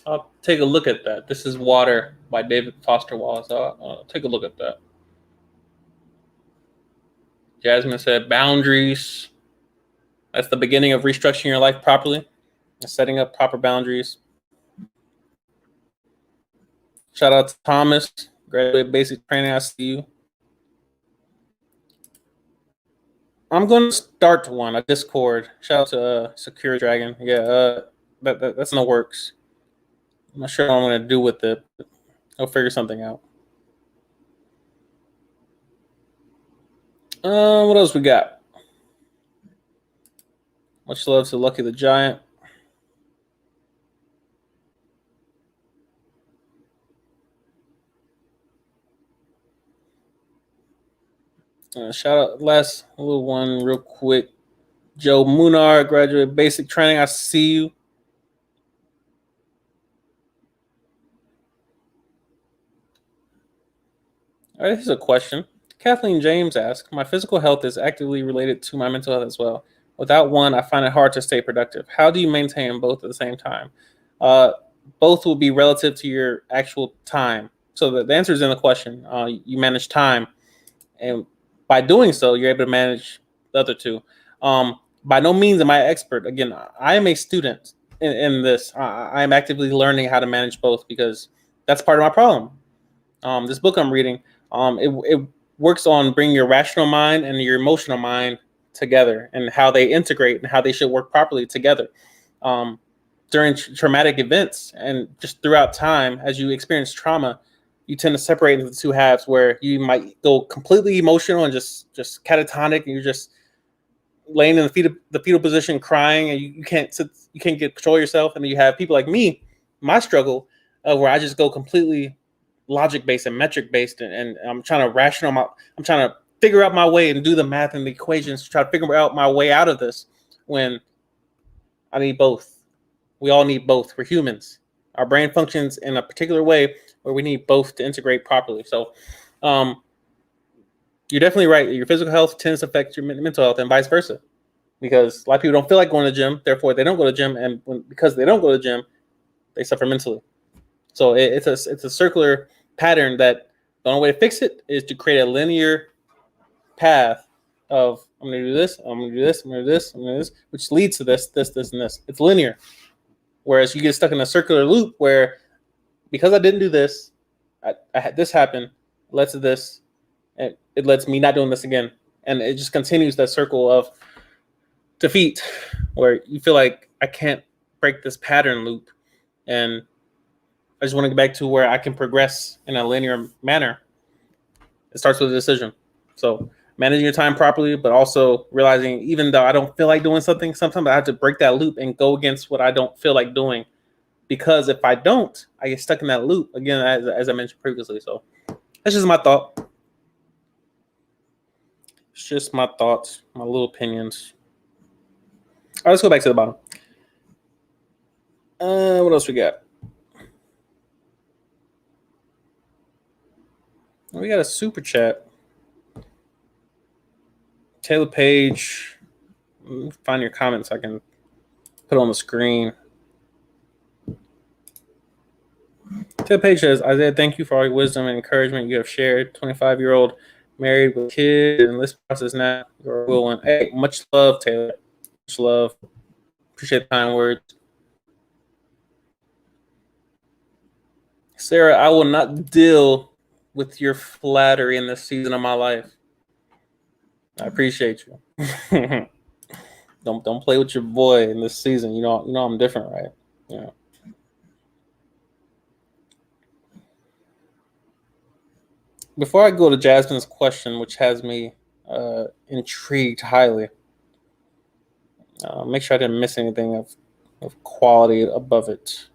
I'll take a look at that. This is Water by David Foster Wallace. I'll take a look at that. Jasmine said boundaries. That's the beginning of restructuring your life properly and setting up proper boundaries. Shout out to Thomas. Graduate basic training. I see you. I'm going to start one, a Discord. Shout out to Secure Dragon. Yeah, that's in the works. I'm not sure what I'm going to do with it, but I'll figure something out. What else we got? Much love to Lucky the Giant. Shout out, last little one real quick. Joe Munar, graduate basic training. I see you. All right, here's a question. Kathleen James asks, my physical health is actively related to my mental health as well. Without one, I find it hard to stay productive. How do you maintain both at the same time? Both will be relative to your actual time. So the answer is in the question. You manage time. And by doing so, you're able to manage the other two. By no means am I an expert. Again, I am a student in this. I am actively learning how to manage both because that's part of my problem. This book I'm reading, it works on bringing your rational mind and your emotional mind together and how they integrate and how they should work properly together. During traumatic events and just throughout time, as you experience trauma, you tend to separate into the two halves where you might go completely emotional and just catatonic, and you're just laying in the fetal position crying, and you can't get control of yourself. And then you have people like me, my struggle, where I just go completely logic based and metric based, and I'm trying to figure out my way and do the math and the equations to try to figure out my way out of this, when I need both. We all need both. We're humans. Our brain functions in a particular way where we need both to integrate properly. So you're definitely right. Your physical health tends to affect your mental health and vice versa, because a lot of people don't feel like going to the gym. Therefore, they don't go to the gym. And because they don't go to the gym, they suffer mentally. So it's a circular pattern that the only way to fix it is to create a linear path of I'm going to do this, I'm going to do this, I'm going to do this, I'm going to do this, which leads to this, this, this, and this. It's linear. Whereas you get stuck in a circular loop where because I didn't do this, I had this happen, led to this, and it lets me not doing this again. And it just continues that circle of defeat where you feel like I can't break this pattern loop. And I just want to get back to where I can progress in a linear manner. It starts with a decision. So managing your time properly, but also realizing even though I don't feel like doing something, sometimes I have to break that loop and go against what I don't feel like doing. Because if I don't, I get stuck in that loop again, as I mentioned previously. So that's just my thought. It's just my thoughts, my little opinions. All right, let's go back to the bottom. What else we got? We got a super chat. Taylor Page, find your comments. I can put it on the screen. Taylor Page says, Isaiah, thank you for all your wisdom and encouragement you have shared. 25-year-old married with kids and this process now. You're a real one. Hey, much love, Taylor. Much love. Appreciate the kind words. Sarah, I will not deal with your flattery in this season of my life. I appreciate you. Don't play with your boy in this season. You know I'm different, right? Yeah. Before I go to Jasmine's question, which has me intrigued highly, make sure I didn't miss anything of quality above it.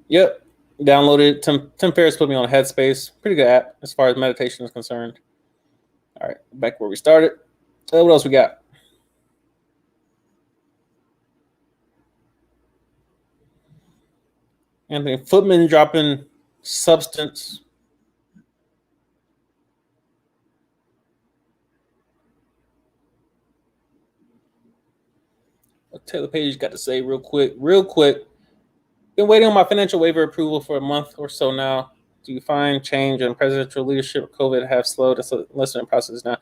Yep, downloaded. Tim Ferriss put me on Headspace. Pretty good app as far as meditation is concerned. All right, back where we started. What else we got? Anthony Footman dropping substance. What Taylor Page got to say real quick. Been waiting on my financial waiver approval for a month or so now. Do you find change in presidential leadership or COVID have slowed the listening process now?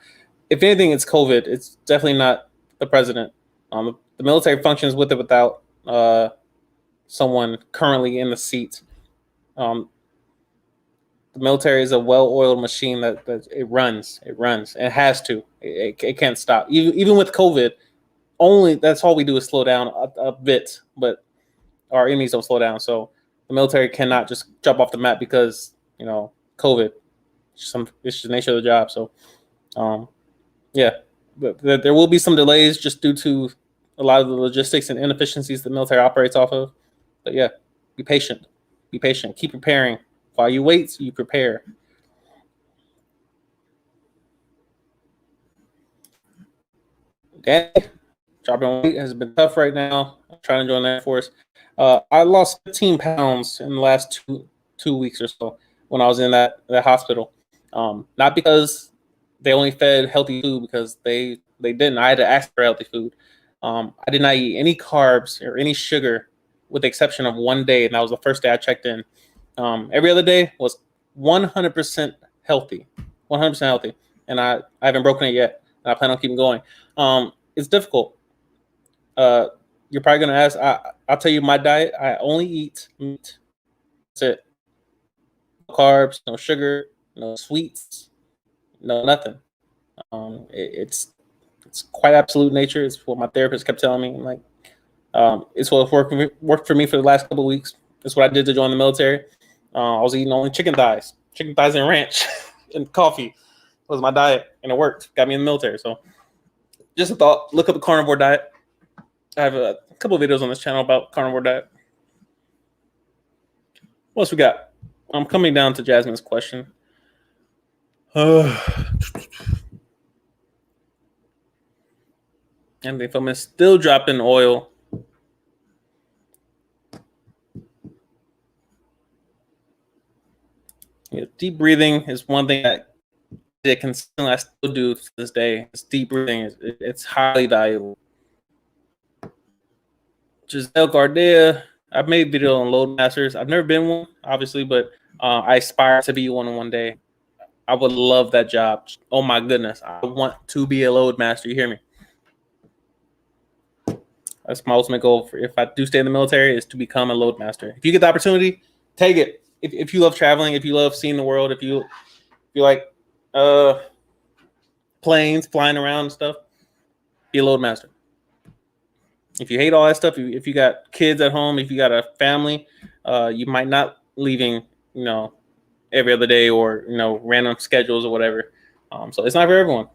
If anything, it's COVID. It's definitely not the president. The military functions with or without someone currently in the seat. The military is a well-oiled machine that it runs. It has to. It can't stop. Even with COVID, that's all we do is slow down a bit, but our enemies don't slow down. So the military cannot just jump off the map because COVID. It's just the nature of the job. So yeah, but there will be some delays just due to a lot of the logistics and inefficiencies the military operates off of. But yeah, be patient. Be patient. Keep preparing. While you wait, you prepare. Danny, dropping weight has been tough right now. I'm trying to join the Air Force. I lost 15 pounds in the last two weeks or so when I was in that hospital. Not because they only fed healthy food, because they didn't. I had to ask for healthy food. I did not eat any carbs or any sugar, with the exception of one day, and that was the first day I checked in. Every other day was 100% healthy, 100% healthy, and I haven't broken it yet. And I plan on keeping going. It's difficult. You're probably gonna ask. I'll tell you my diet. I only eat meat. That's it. No carbs, no sugar, no sweets, no nothing. It's quite absolute nature. It's what my therapist kept telling me. I'm like, it's what worked for me for the last couple of weeks. It's what I did to join the military. I was eating only chicken thighs and ranch, and coffee was my diet, and it worked. Got me in the military. So, just a thought. Look up the carnivore diet. I have a couple of videos on this channel about carnivore diet. What else we got? I'm coming down to Jasmine's question. And if I'm still dropping oil. Deep breathing is one thing that consistently I still do to this day. It's deep breathing. It's highly valuable. Giselle Gardea. I've made video on load masters. I've never been one, obviously, but I aspire to be one day. I would love that job. Oh my goodness, I want to be a load master. You hear me? That's my ultimate goal. If I do stay in the military, is to become a load master. If you get the opportunity, take it. If you love traveling, if you love seeing the world, if you like planes flying around and stuff, be a load master. If you hate all that stuff, if you got kids at home, if you got a family, you might not leaving, every other day or random schedules or whatever. So it's not for everyone.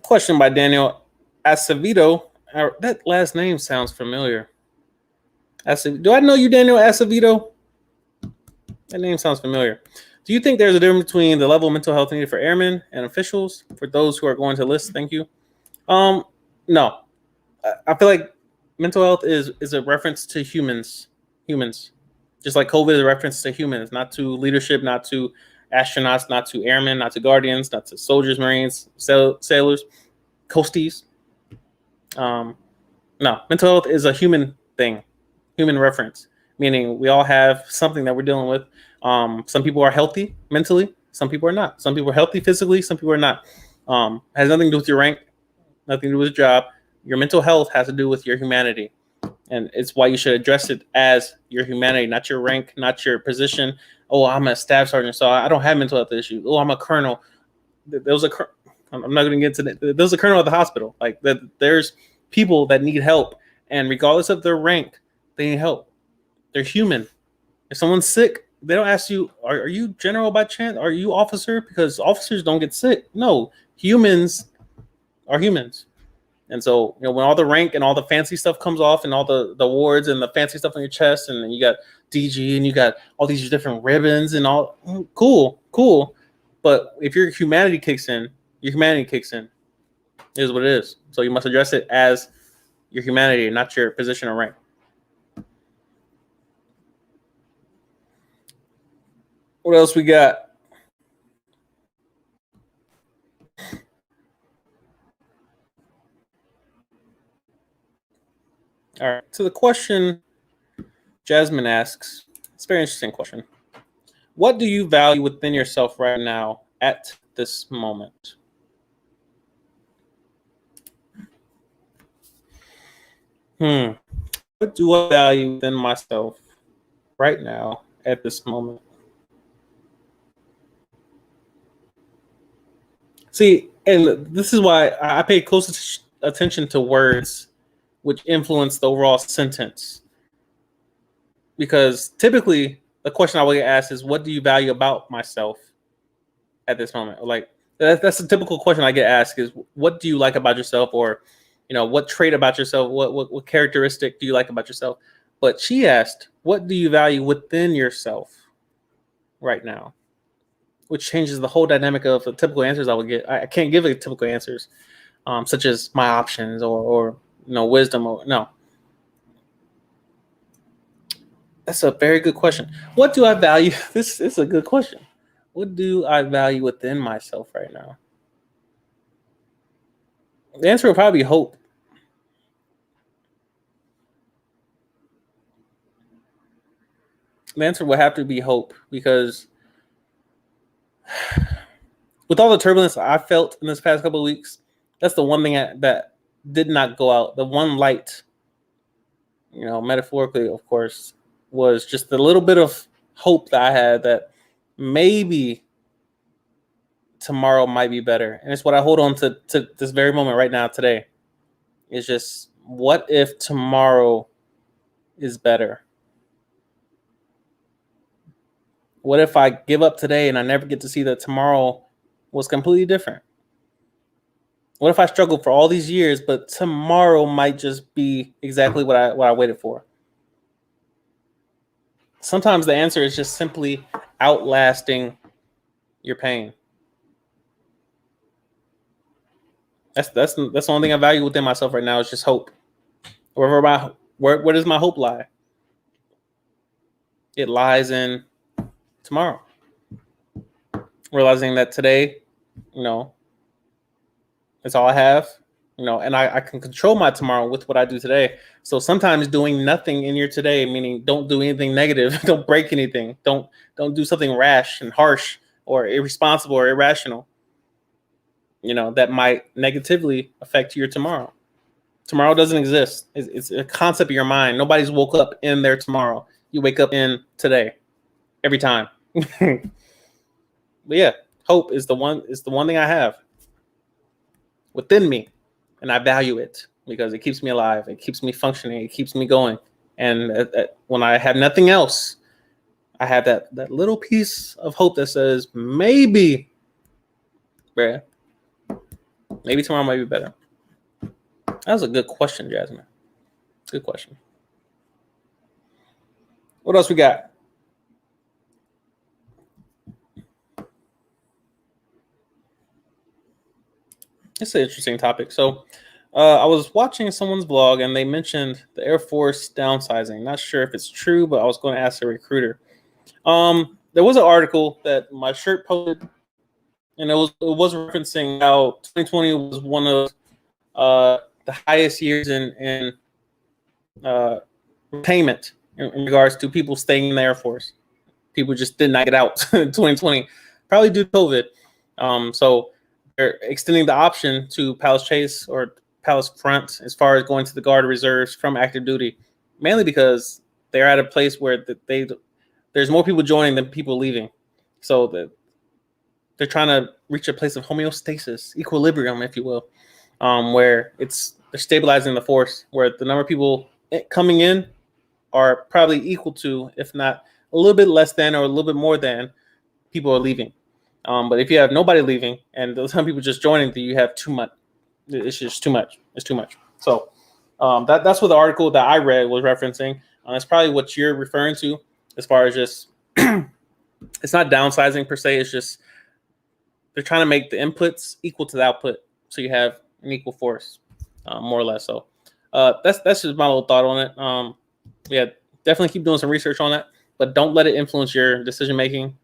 Question by Daniel Acevedo. That last name sounds familiar. Do I know you, Daniel Acevedo? That name sounds familiar. Do you think there's a difference between the level of mental health needed for airmen and officials? For those who are going to list, thank you. No. I feel like mental health is a reference to humans. Just like COVID is a reference to humans, not to leadership, not to astronauts, not to airmen, not to guardians, not to soldiers, marines, sailors, coasties. No, mental health is a human thing, human reference, meaning we all have something that we're dealing with. Some people are healthy mentally, some people are not. Some people are healthy physically, some people are not. Has nothing to do with your rank, nothing to do with your job. Your mental health has to do with your humanity. And it's why you should address it as your humanity, not your rank, not your position. Oh, I'm a staff sergeant, so I don't have mental health issues. Oh, I'm a colonel. I'm not going to get into that. There's a colonel at the hospital. Like there's people that need help, and regardless of their rank, they need help. They're human. If someone's sick, they don't ask you, "Are you general by chance? Are you officer?" Because officers don't get sick. No, humans are humans. And so, when all the rank and all the fancy stuff comes off and all the awards and the fancy stuff on your chest, and then you got DG and you got all these different ribbons and all, cool. But if your humanity kicks in, It is what it is. So you must address it as your humanity, not your position or rank. What else we got? All right. So the question Jasmine asks, it's a very interesting question. What do you value within yourself right now at this moment? What do I value within myself right now at this moment? See, and this is why I pay close attention to words which influence the overall sentence. Because typically the question I will get asked is, what do you value about myself at this moment? Like that's a typical question I get asked is, what do you like about yourself? Or, what trait about yourself? What characteristic do you like about yourself? But she asked, what do you value within yourself right now? Which changes the whole dynamic of the typical answers I would get. I can't give typical answers, such as my options or wisdom or no. That's a very good question. What do I value? This is a good question. What do I value within myself right now? The answer would probably be hope. The answer would have to be hope, because with all the turbulence I felt in this past couple of weeks, that's the one thing that did not go out. The one light, metaphorically, of course, was just a little bit of hope that I had that maybe tomorrow might be better. And it's what I hold on to this very moment right now today. It's just, what if tomorrow is better? What if I give up today and I never get to see that tomorrow was completely different? What if I struggled for all these years, but tomorrow might just be exactly what I waited for? Sometimes the answer is just simply outlasting your pain. That's the only thing I value within myself right now is just hope. Where does my hope lie? It lies in tomorrow. Realizing that today, That's all I have. And I can control my tomorrow with what I do today. So sometimes doing nothing in your today, meaning don't do anything negative, don't break anything, don't do something rash and harsh or irresponsible or irrational, that might negatively affect your tomorrow. Tomorrow doesn't exist. It's a concept of your mind. Nobody's woke up in their tomorrow. You wake up in today every time. But yeah, hope is the one thing I have within me, and I value it because it keeps me alive. It keeps me functioning. It keeps me going. And when I have nothing else, I have that little piece of hope that says maybe, bruh, maybe tomorrow might be better. That was a good question, Jasmine. Good question. What else we got? It's an interesting topic. So, I was watching someone's blog and they mentioned the Air Force downsizing. Not sure if it's true, but I was going to ask a recruiter. There was an article that my shirt posted, and it was referencing how 2020 was one of the highest years in payment in regards to people staying in the Air Force. People just did not get out in 2020, probably due to COVID. So they're extending the option to Palace Chase or Palace Front as far as going to the Guard Reserves from active duty, mainly because they're at a place where there's more people joining than people leaving. So they're trying to reach a place of homeostasis, equilibrium, if you will, where they're stabilizing the force, where the number of people coming in are probably equal to, if not a little bit less than or a little bit more than, people are leaving. But if you have nobody leaving and some people just joining, then you have too much. It's just too much. It's too much. So that's what the article that I read was referencing. It's probably what you're referring to as far as just it's not downsizing per se. It's just they're trying to make the inputs equal to the output, so you have an equal force, more or less. So that's just my little thought on it. Yeah, definitely keep doing some research on that, but don't let it influence your decision making.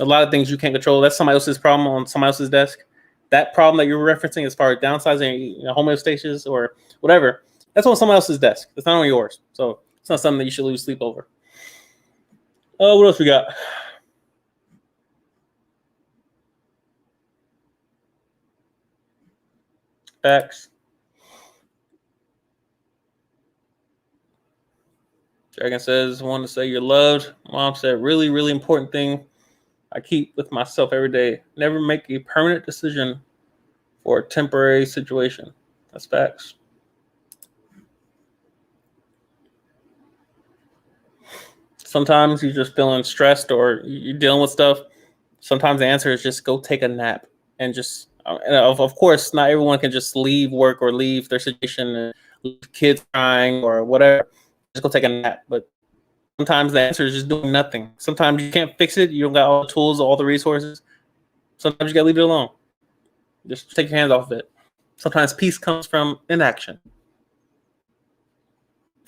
A lot of things you can't control. That's somebody else's problem on somebody else's desk. That problem that you're referencing as far as downsizing, homeostasis or whatever, that's on someone else's desk. It's not on yours. So it's not something that you should lose sleep over. What else we got? Facts. Dragon says, want to say you're loved. Mom said, really, really important thing I keep with myself every day. Never make a permanent decision for a temporary situation. That's facts. Sometimes you're just feeling stressed or you're dealing with stuff. Sometimes the answer is just go take a nap and just, of course, not everyone can just leave work or leave their situation and leave kids crying or whatever. Just go take a nap. But sometimes the answer is just doing nothing. Sometimes you can't fix it. You don't got all the tools, all the resources. Sometimes you got to leave it alone. Just take your hands off of it. Sometimes peace comes from inaction.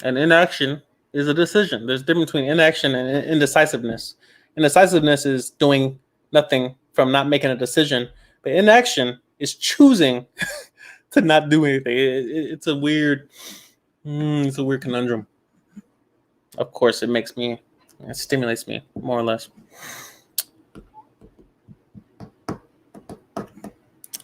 And inaction is a decision. There's a difference between inaction and indecisiveness. Indecisiveness is doing nothing from not making a decision. But inaction is choosing to not do anything. It's a weird conundrum. Of course, it stimulates me more or less.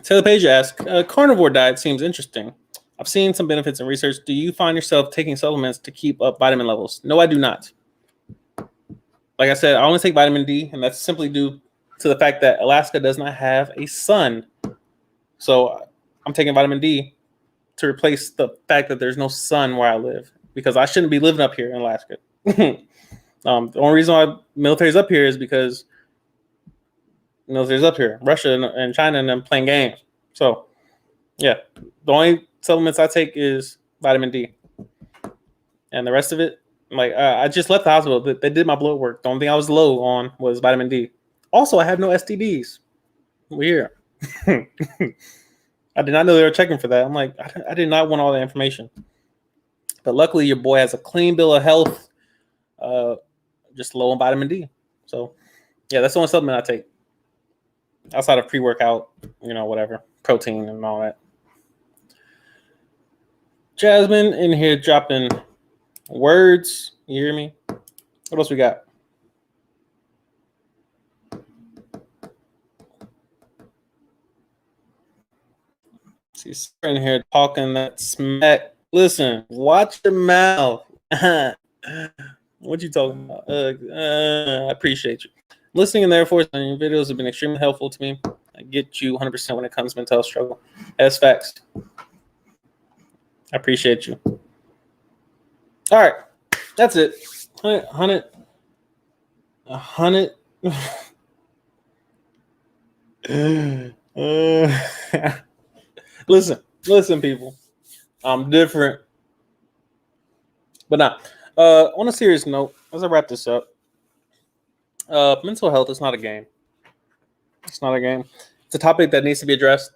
Taylor Page asks, carnivore diet seems interesting. I've seen some benefits in research. Do you find yourself taking supplements to keep up vitamin levels? No, I do not. Like I said, I only take vitamin D, and that's simply due to the fact that Alaska does not have a sun. So I'm taking vitamin D to replace the fact that there's no sun where I live, because I shouldn't be living up here in Alaska. The only reason why military's up here is because military's up here. Russia and China and them playing games. So, yeah, the only supplements I take is vitamin D, and the rest of it, I just left the hospital. They did my blood work. The only thing I was low on was vitamin D. Also, I have no STDs. Weird. I did not know they were checking for that. I'm like, I did not want all that information. But luckily, your boy has a clean bill of health, just low on vitamin D. So, yeah, that's the only supplement I take outside of pre-workout, whatever, protein and all that. Jasmine in here dropping words. You hear me? What else we got? She's in here talking that smack. Listen, watch your mouth. What you talking about? I appreciate you. Listening and therefore your videos have been extremely helpful to me. I get you 100% when it comes to mental health struggle. That's facts. I appreciate you. All right, that's it. 100. Listen, people. I'm different, but not. On a serious note, as I wrap this up, mental health is not a game. It's not a game. It's a topic that needs to be addressed.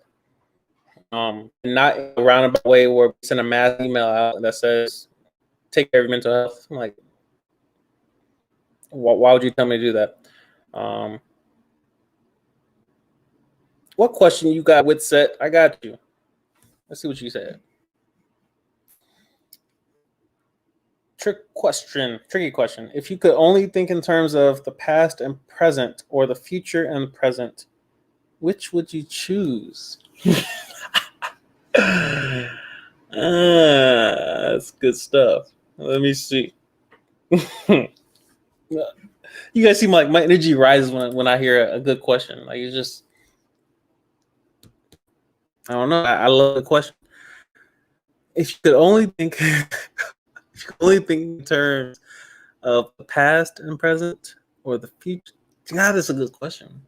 Not in a roundabout way where we send a mass email out that says, take care of your mental health. I'm like, why would you tell me to do that? What question you got with set? I got you. Let's see what you said. Tricky question. If you could only think in terms of the past and present or the future and present, which would you choose? That's good stuff. Let me see. You guys see my energy rises when I hear a good question. Like, it's just, I don't know. I love the question. If you could only think, in terms of the past and present or the future, God, that's a good question.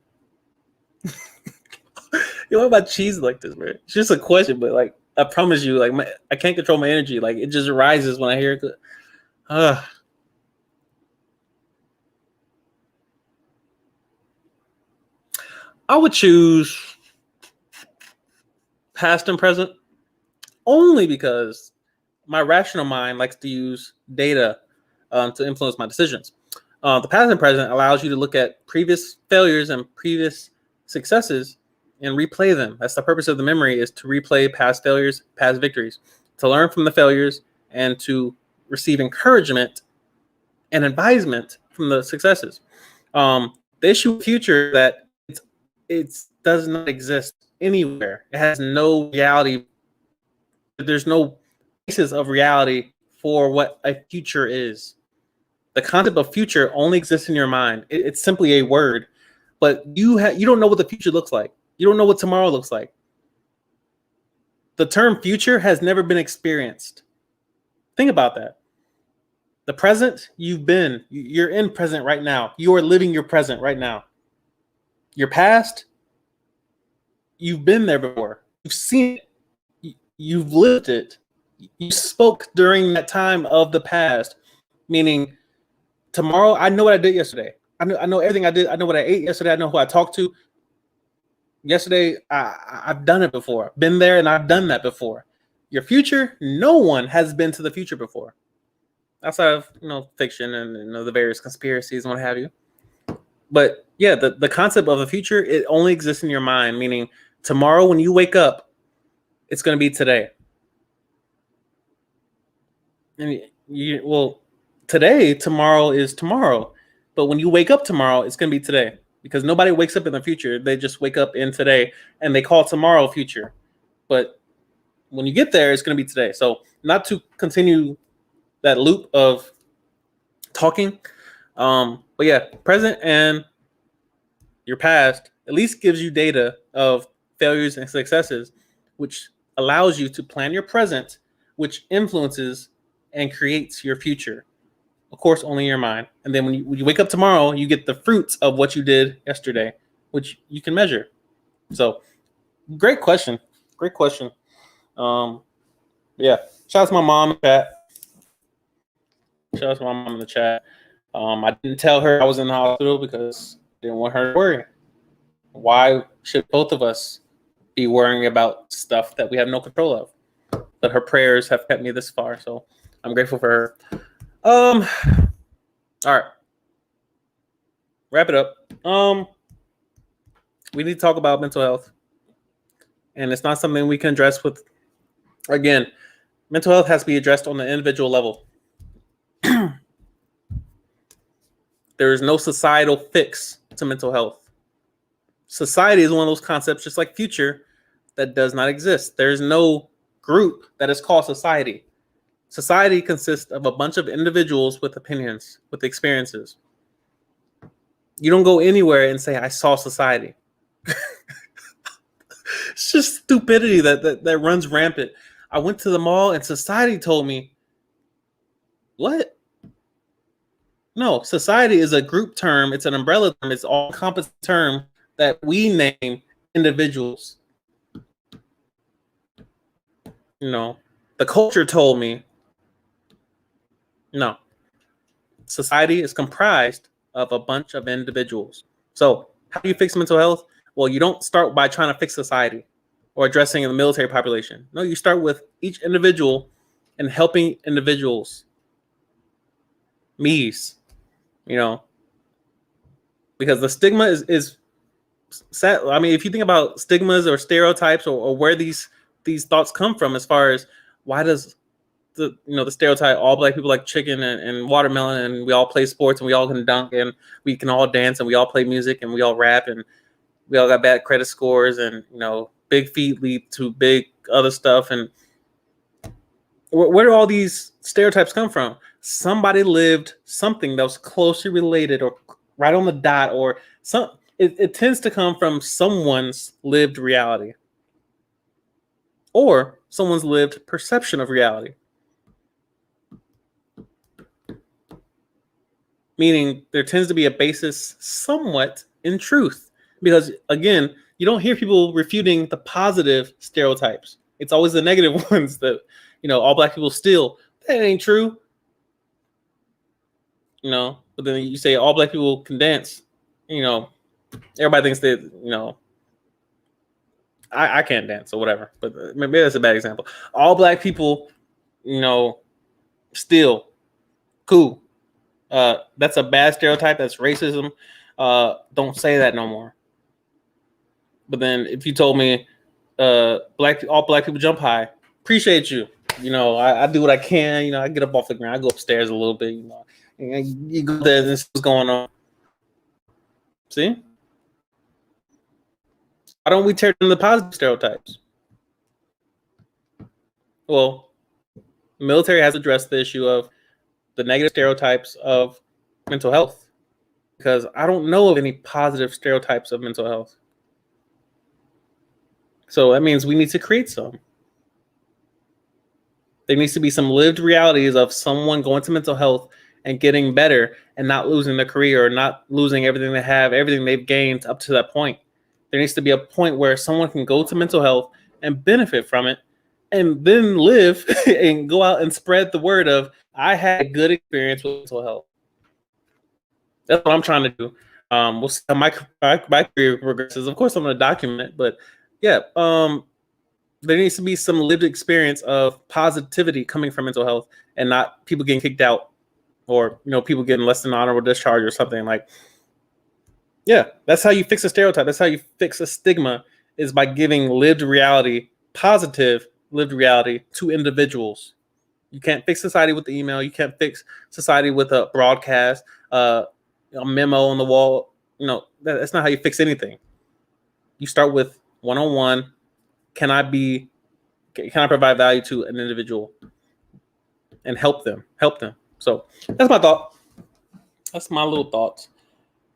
You know about cheese like this, man? It's just a question, but like I promise you, like I can't control my energy. Like it just rises when I hear it. I would choose past and present only because my rational mind likes to use data to influence my decisions. The past and present allows you to look at previous failures and previous successes and replay them. That's the purpose of the memory, is to replay past failures, past victories, to learn from the failures and to receive encouragement and advisement from the successes. The issue with future that it does not exist anywhere. It has no reality. There's no basis of reality for what a future is. The concept of future only exists in your mind. It's simply a word, but you don't know what the future looks like. You don't know what tomorrow looks like. The term future has never been experienced. Think about that. The present, you're in present right now. You are living your present right now. Your past, you've been there before. You've seen it. You've lived it. You spoke during that time of the past, meaning tomorrow, I know what I did yesterday. I know everything I did. I know what I ate yesterday. I know who I talked to yesterday. I've done it before. Been there and I've done that before. Your future, no one has been to the future before. Outside of fiction and the various conspiracies and what have you. But yeah, the concept of the future, it only exists in your mind, meaning tomorrow when you wake up, it's going to be today. And tomorrow is tomorrow. But when you wake up tomorrow, it's going to be today. Because nobody wakes up in the future. They just wake up in today and they call tomorrow future. But when you get there, it's going to be today. So not to continue that loop of talking. But yeah, present and your past at least gives you data of failures and successes, which allows you to plan your present, which influences and creates your future. Of course, only in your mind. And then when you wake up tomorrow, you get the fruits of what you did yesterday, which you can measure. So great question. Yeah. Shout out to my mom in the chat. I didn't tell her I was in the hospital because I didn't want her to worry. Why should both of us be worrying about stuff that we have no control of? But her prayers have kept me this far, so I'm grateful for her. All right. Wrap it up. We need to talk about mental health. And it's not something we can address with, again, mental health has to be addressed on the individual level. There is no societal fix to mental health. Society is one of those concepts, just like future, that does not exist. There's no group that is called society. Society consists of a bunch of individuals with opinions, with experiences. You don't go anywhere and say, I saw society. It's just stupidity that runs rampant. I went to the mall and society told me, what? No, society is a group term. It's an umbrella term. It's all-encompassing term that we name individuals. The culture told me, no. Society is comprised of a bunch of individuals. So how do you fix mental health? Well, you don't start by trying to fix society or addressing the military population. No, you start with each individual and helping individuals. Me's, because the stigma is sad. I mean, if you think about stigmas or stereotypes or where these thoughts come from, as far as why does the stereotype all black people like chicken and watermelon and we all play sports and we all can dunk and we can all dance and we all play music and we all rap and we all got bad credit scores and big feet lead to big other stuff. And where do all these stereotypes come from? Somebody lived something that was closely related or right on the dot, or it tends to come from someone's lived reality or someone's lived perception of reality. Meaning there tends to be a basis somewhat in truth. Because, again, you don't hear people refuting the positive stereotypes. It's always the negative ones that, all black people steal. That ain't true. But then you say all black people can dance. Everybody thinks that, I can't dance or whatever. But maybe that's a bad example. All black people, steal. Cool. That's a bad stereotype. That's racism. Don't say that no more. But then if you told me all black people jump high, appreciate you. I do what I can. I get up off the ground. I go upstairs a little bit. You go there and see what's going on. See? Why don't we tear down the positive stereotypes? Well, the military has addressed the issue of the negative stereotypes of mental health, because I don't know of any positive stereotypes of mental health. So that means we need to create some. There needs to be some lived realities of someone going to mental health and getting better and not losing their career or not losing everything they have, everything they've gained up to that point. There needs to be a point where someone can go to mental health and benefit from it and then live and go out and spread the word of, I had a good experience with mental health. That's what I'm trying to do. We'll see how my career progresses. Of course, I'm going to document it, but yeah, there needs to be some lived experience of positivity coming from mental health and not people getting kicked out or, people getting less than honorable discharge or something. Like, yeah, that's how you fix a stereotype. That's how you fix a stigma, is by giving lived reality, positive lived reality to individuals. You can't fix society with the email. You can't fix society with a broadcast, a memo on the wall. That's not how you fix anything. You start with one-on-one. Can I provide value to an individual and help them? So that's my thought. That's my little thoughts.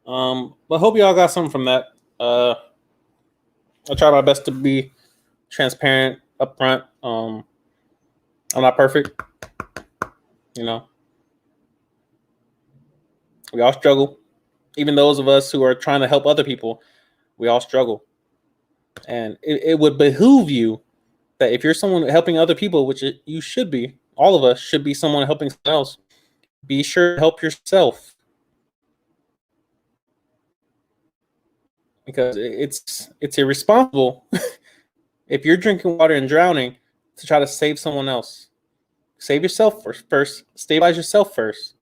But I hope y'all got something from that. I try my best to be transparent, upfront. I'm not perfect. We all struggle. Even those of us who are trying to help other people, we all struggle. And it would behoove you that if you're someone helping other people, which you should be, all of us should be someone helping someone else, be sure to help yourself. Because it's irresponsible if you're drinking water and drowning to try to save someone else. Save yourself first. Stabilize yourself first.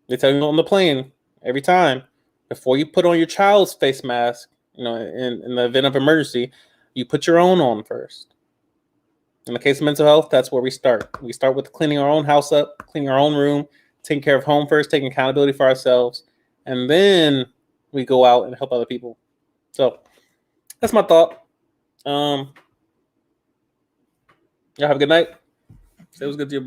They tell you on the plane every time, before you put on your child's face mask, in the event of emergency, You put your own on first. In the case of mental health, that's where we start. We start with cleaning our own house up, cleaning our own room, taking care of home first, taking accountability for ourselves, and then we go out and help other people. So that's my thought. Y'all have a good night. Say it was good to your